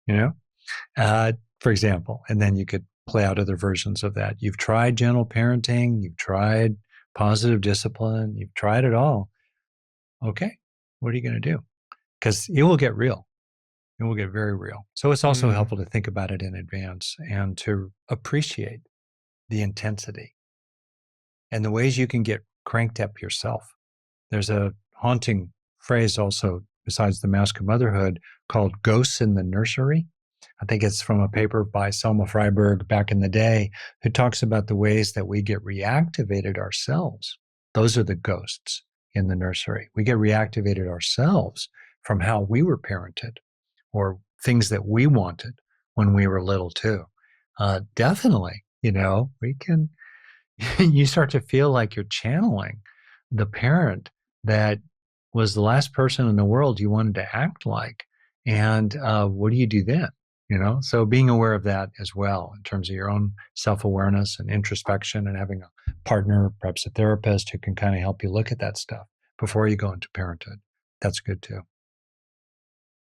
You know, for example, and then you could play out other versions of that. You've tried gentle parenting, you've tried positive discipline, you've tried it all. Okay, what are you going to do? Because it will get real. It will get very real. So it's also
Mm.
helpful to think about it in advance and to appreciate the intensity and the ways you can get cranked up yourself. There's a haunting phrase also, besides the mask of motherhood, called ghosts in the nursery. I think it's from a paper by Selma Freiberg back in the day, who talks about the ways that we get reactivated ourselves. Those are the ghosts in the nursery. We get reactivated ourselves from how we were parented or things that we wanted when we were little too. Definitely, we can, you start to feel like you're channeling the parent that was the last person in the world you wanted to act like. And what do you do then? So being aware of that as well in terms of your own self-awareness and introspection, and having a partner, perhaps a therapist, who can kind of help you look at that stuff before you go into parenthood. That's good too.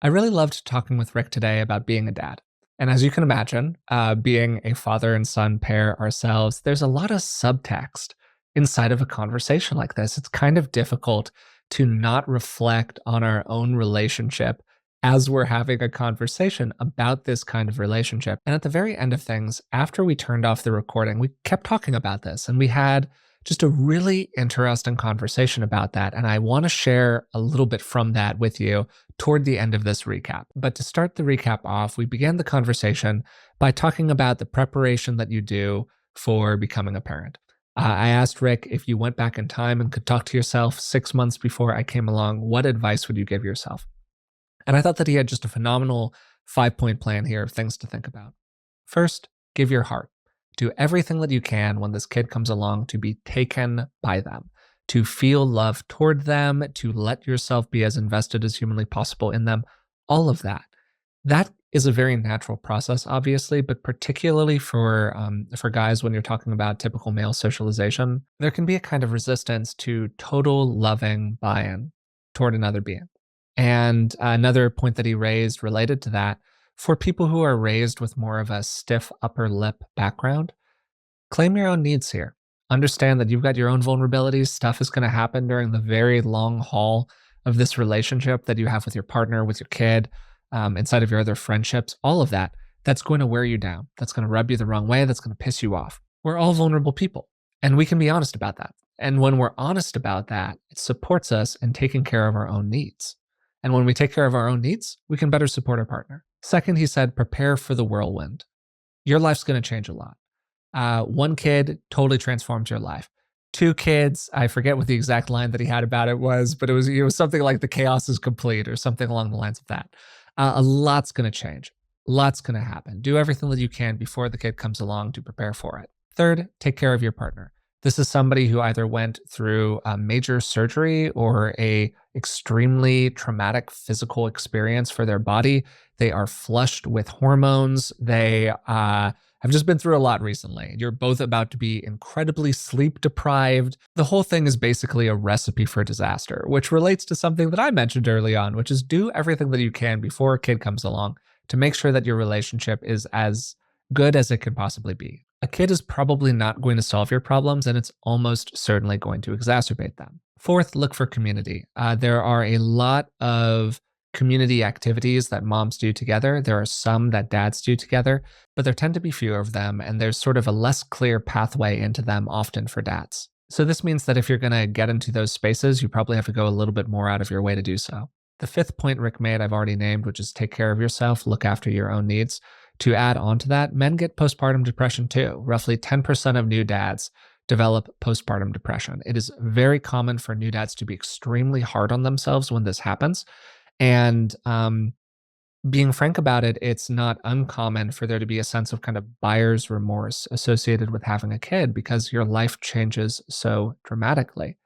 I really loved talking with Rick today about being a dad. And as you can imagine, being a father and son pair ourselves, there's a lot of subtext inside of a conversation like this. It's kind of difficult to not reflect on our own relationship as we're having a conversation about this kind of relationship. And at the very end of things, after we turned off the recording, we kept talking about this and we had just a really interesting conversation about that. And I want to share a little bit from that with you toward the end of this recap. But to start the recap off, we began the conversation by talking about the preparation that you do for becoming a parent. I asked Rick, if you went back in time and could talk to yourself 6 months before I came along, what advice would you give yourself? And I thought that he had just a phenomenal 5-point plan here of things to think about. First, give your heart. Do everything that you can when this kid comes along to be taken by them, to feel love toward them, to let yourself be as invested as humanly possible in them, all of that. That is a very natural process, obviously, but particularly for guys, when you're talking about typical male socialization, there can be a kind of resistance to total loving buy-in toward another being. And another point that he raised related to that, for people who are raised with more of a stiff upper lip background, claim your own needs here. Understand that you've got your own vulnerabilities. Stuff is going to happen during the very long haul of this relationship that you have with your partner, with your kid, inside of your other friendships, all of that. That's going to wear you down. That's going to rub you the wrong way. That's going to piss you off. We're all vulnerable people, and we can be honest about that. And when we're honest about that, it supports us in taking care of our own needs. And when we take care of our own needs, we can better support our partner. Second, he said, prepare for the whirlwind. Your life's going to change a lot. One kid totally transformed your life. 2 kids, I forget what the exact line that he had about it was, but it was something like the chaos is complete or something along the lines of that. A lot's going to change. Lots going to happen. Do everything that you can before the kid comes along to prepare for it. Third, take care of your partner. This is somebody who either went through a major surgery or a extremely traumatic physical experience for their body. They are flushed with hormones. They have just been through a lot recently. You're both about to be incredibly sleep deprived. The whole thing is basically a recipe for disaster, which relates to something that I mentioned early on, which is do everything that you can before a kid comes along to make sure that your relationship is as good as it could possibly be. A kid is probably not going to solve your problems, and it's almost certainly going to exacerbate them. Fourth, look for community. There are a lot of community activities that moms do together. There are some that dads do together, but there tend to be fewer of them, and there's sort of a less clear pathway into them often for dads. So this means that if you're going to get into those spaces, you probably have to go a little bit more out of your way to do so. The 5th point Rick made, I've already named, which is take care of yourself, look after your own needs. To add on to that, men get postpartum depression too. Roughly 10% of new dads develop postpartum depression. It is very common for new dads to be extremely hard on themselves when this happens. And Being frank about it, it's not uncommon for there to be a sense of kind of buyer's remorse associated with having a kid because your life changes so dramatically.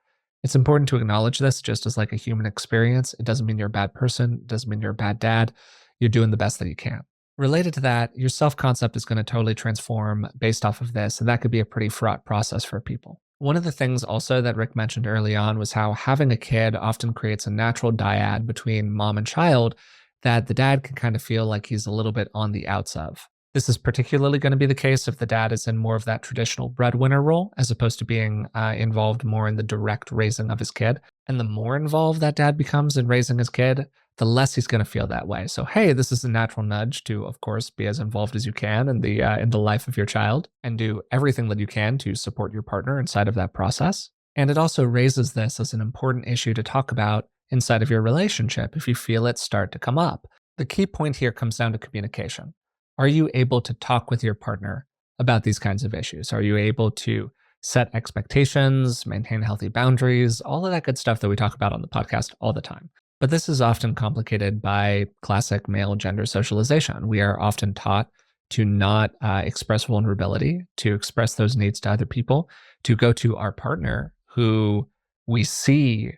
It's important to acknowledge this just as like a human experience. It doesn't mean you're a bad person, it doesn't mean you're a bad dad. You're doing the best that you can. Related to that, your self concept is going to totally transform based off of this, and that could be a pretty fraught process for people. One of the things also that Rick mentioned early on was how having a kid often creates a natural dyad between mom and child that the dad can kind of feel like he's a little bit on the outs of. This is particularly going to be the case if the dad is in more of that traditional breadwinner role, as opposed to being involved more in the direct raising of his kid. And the more involved that dad becomes in raising his kid, the less he's going to feel that way. So, hey, this is a natural nudge to, of course, be as involved as you can in the life of your child and do everything that you can to support your partner inside of that process. And it also raises this as an important issue to talk about inside of your relationship if you feel it start to come up. The key point here comes down to communication. Are you able to talk with your partner about these kinds of issues? Are you able to set expectations, maintain healthy boundaries, all of that good stuff that we talk about on the podcast all the time? But this is often complicated by classic male gender socialization. We are often taught to not express vulnerability, to express those needs to other people, to go to our partner who we see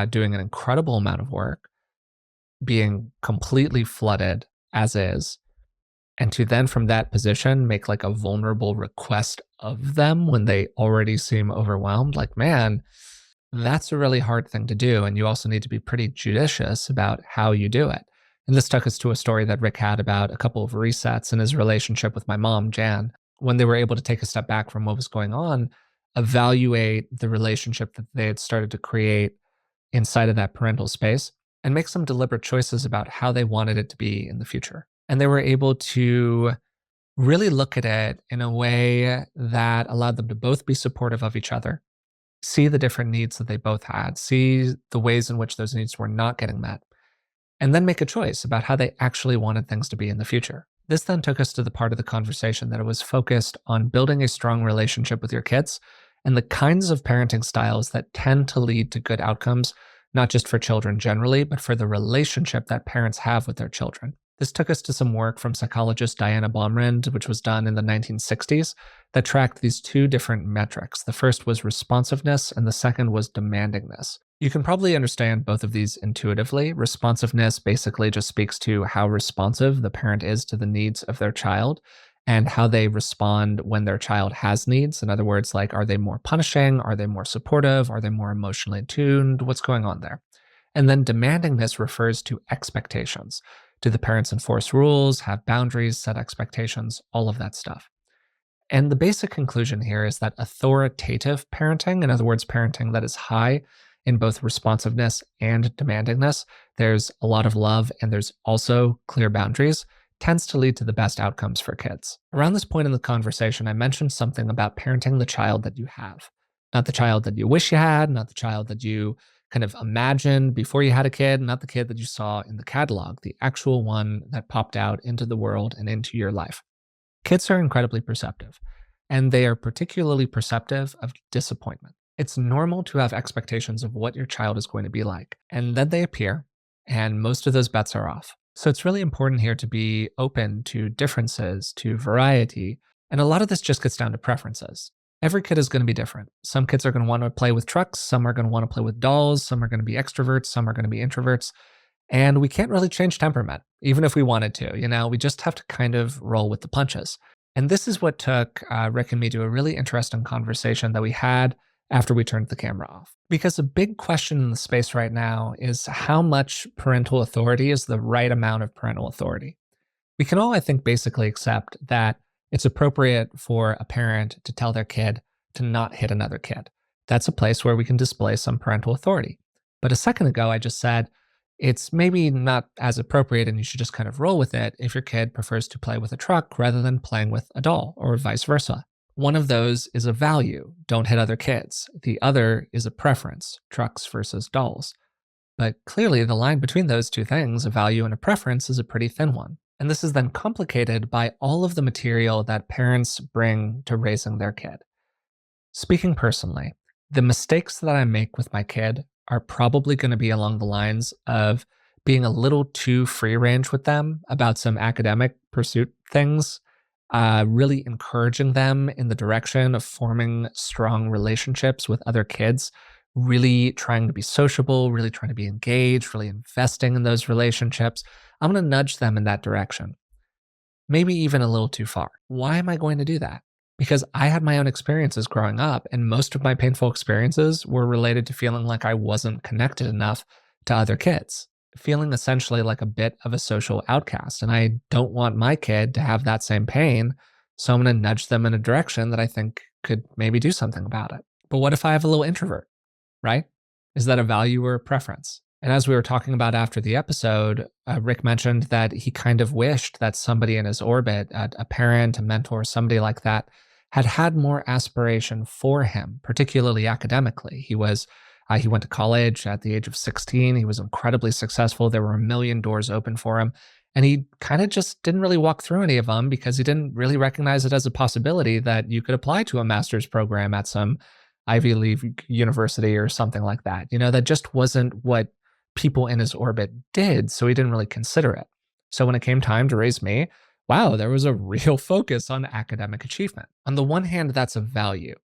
doing an incredible amount of work, being completely flooded as is, and to then from that position make like a vulnerable request of them when they already seem overwhelmed. Like, man, that's a really hard thing to do. And you also need to be pretty judicious about how you do it. And this took us to a story that Rick had about a couple of resets in his relationship with my mom, Jan, when they were able to take a step back from what was going on, evaluate the relationship that they had started to create inside of that parental space, and make some deliberate choices about how they wanted it to be in the future. And they were able to really look at it in a way that allowed them to both be supportive of each other, see the different needs that they both had, see the ways in which those needs were not getting met, and then make a choice about how they actually wanted things to be in the future. This then took us to the part of the conversation that it was focused on building a strong relationship with your kids and the kinds of parenting styles that tend to lead to good outcomes, not just for children generally, but for the relationship that parents have with their children. This took us to some work from psychologist Diana Baumrind, which was done in the 1960s, that tracked these two different metrics. The first was responsiveness, and the second was demandingness. You can probably understand both of these intuitively. Responsiveness basically just speaks to how responsive the parent is to the needs of their child and how they respond when their child has needs. In other words, like, are they more punishing? Are they more supportive? Are they more emotionally attuned? What's going on there? And then demandingness refers to expectations. Do the parents enforce rules, have boundaries, set expectations, all of that stuff? And the basic conclusion here is that authoritative parenting, in other words, parenting that is high in both responsiveness and demandingness, there's a lot of love and there's also clear boundaries, tends to lead to the best outcomes for kids. Around this point in the conversation, I mentioned something about parenting the child that you have, not the child that you wish you had, not the child that you kind of imagined before you had a kid, not the kid that you saw in the catalog, the actual one that popped out into the world and into your life. Kids are incredibly perceptive, and they are particularly perceptive of disappointment. It's normal to have expectations of what your child is going to be like, and then they appear, and most of those bets are off. So it's really important here to be open to differences, to variety, and a lot of this just gets down to preferences. Every kid is going to be different. Some kids are going to want to play with trucks, some are going to want to play with dolls, some are going to be extroverts, some are going to be introverts. And we can't really change temperament, even if we wanted to. We just have to kind of roll with the punches. And this is what took Rick and me to a really interesting conversation that we had after we turned the camera off. Because a big question in the space right now is how much parental authority is the right amount of parental authority. We can all, I think, basically accept that it's appropriate for a parent to tell their kid to not hit another kid. That's a place where we can display some parental authority. But a second ago, I just said it's maybe not as appropriate and you should just kind of roll with it if your kid prefers to play with a truck rather than playing with a doll or vice versa. One of those is a value, don't hit other kids. The other is a preference, trucks versus dolls. But clearly the line between those two things, a value and a preference, is a pretty thin one. And this is then complicated by all of the material that parents bring to raising their kid. Speaking personally, the mistakes that I make with my kid are probably going to be along the lines of being a little too free range with them about some academic pursuit things, really encouraging them in the direction of forming strong relationships with other kids, really trying to be sociable, really trying to be engaged, really investing in those relationships. I'm going to nudge them in that direction, maybe even a little too far. Why am I going to do that? Because I had my own experiences growing up, and most of my painful experiences were related to feeling like I wasn't connected enough to other kids, feeling essentially like a bit of a social outcast. And I don't want my kid to have that same pain. So I'm going to nudge them in a direction that I think could maybe do something about it. But what if I have a little introvert, right? Is that a value or a preference? And as we were talking about after the episode, Rick mentioned that he kind of wished that somebody in his orbit, a parent, a mentor, somebody like that, had had more aspiration for him, particularly academically. He went to college at the age of 16. He was incredibly successful. There were a million doors open for him. And he kind of just didn't really walk through any of them because he didn't really recognize it as a possibility that you could apply to a master's program at some Ivy League university or something like that. That just wasn't what people in his orbit did. So he didn't really consider it. So when it came time to raise me, wow, there was a real focus on academic achievement. On the one hand, that's of value.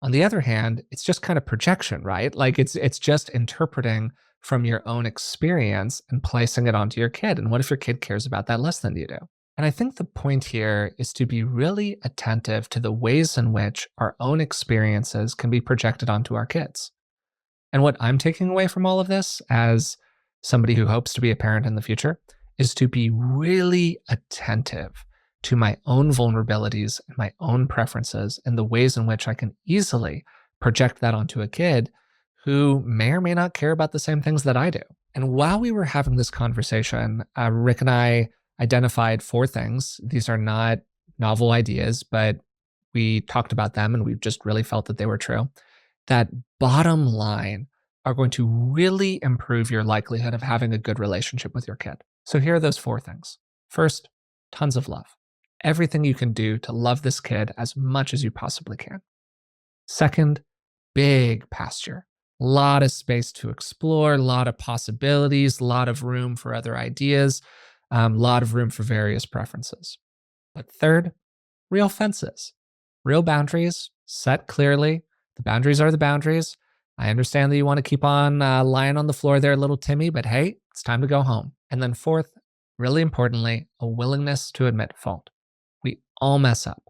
On the other hand, it's just kind of projection, right? Like it's just interpreting from your own experience and placing it onto your kid. And what if your kid cares about that less than you do? And I think the point here is to be really attentive to the ways in which our own experiences can be projected onto our kids. And what I'm taking away from all of this as somebody who hopes to be a parent in the future is to be really attentive to my own vulnerabilities and my own preferences and the ways in which I can easily project that onto a kid who may or may not care about the same things that I do. And while we were having this conversation, Rick and I identified 4 things. These are not novel ideas, but we talked about them and we just really felt that they were true. That bottom line are going to really improve your likelihood of having a good relationship with your kid. So here are those 4 things. First, tons of love. Everything you can do to love this kid as much as you possibly can. Second, big pasture. A lot of space to explore, a lot of possibilities, a lot of room for other ideas, a lot of room for various preferences. But third, real fences, real boundaries set clearly. The boundaries are the boundaries. I understand that you want to keep on lying on the floor there, little Timmy, but hey, it's time to go home. And then fourth, really importantly, a willingness to admit fault. We all mess up.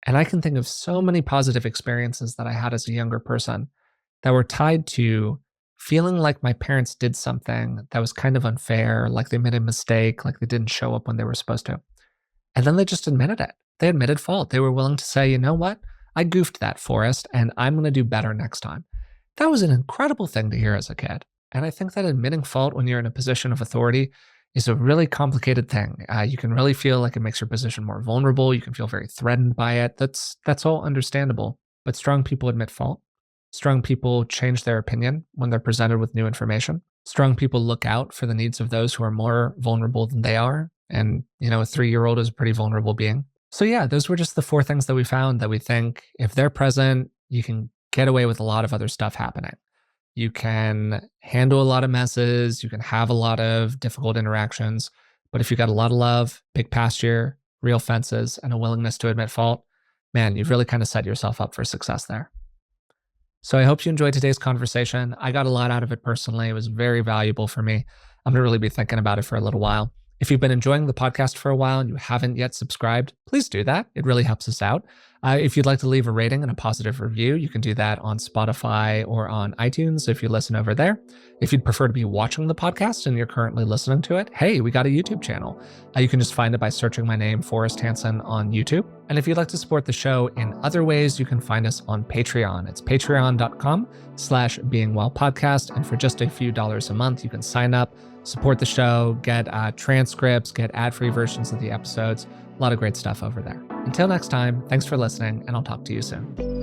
And I can think of so many positive experiences that I had as a younger person that were tied to feeling like my parents did something that was kind of unfair, like they made a mistake, like they didn't show up when they were supposed to. And then they just admitted it. They admitted fault. They were willing to say, you know what? I goofed that, Forrest, and I'm going to do better next time. That was an incredible thing to hear as a kid. And I think that admitting fault when you're in a position of authority is a really complicated thing. You can really feel like it makes your position more vulnerable. You can feel very threatened by it. That's all understandable. But strong people admit fault. Strong people change their opinion when they're presented with new information. Strong people look out for the needs of those who are more vulnerable than they are. And, a 3-year-old is a pretty vulnerable being. So yeah, those were just the 4 things that we found that we think if they're present, you can get away with a lot of other stuff happening. You can handle a lot of messes. You can have a lot of difficult interactions. But if you got a lot of love, big pasture, real fences, and a willingness to admit fault, man, you've really kind of set yourself up for success there. So I hope you enjoyed today's conversation. I got a lot out of it personally. It was very valuable for me. I'm going to really be thinking about it for a little while. If you've been enjoying the podcast for a while and you haven't yet subscribed, please do that. It really helps us out. If you'd like to leave a rating and a positive review, you can do that on Spotify or on iTunes if you listen over there. If you'd prefer to be watching the podcast and you're currently listening to it, hey, we got a YouTube channel. You can just find it by searching my name, Forrest Hanson, on YouTube. And if you'd like to support the show in other ways, you can find us on Patreon. It's patreon.com/beingwellpodcast. And for just a few dollars a month, you can sign up, support the show, get transcripts, get ad-free versions of the episodes. A lot of great stuff over there. Until next time, thanks for listening, and I'll talk to you soon.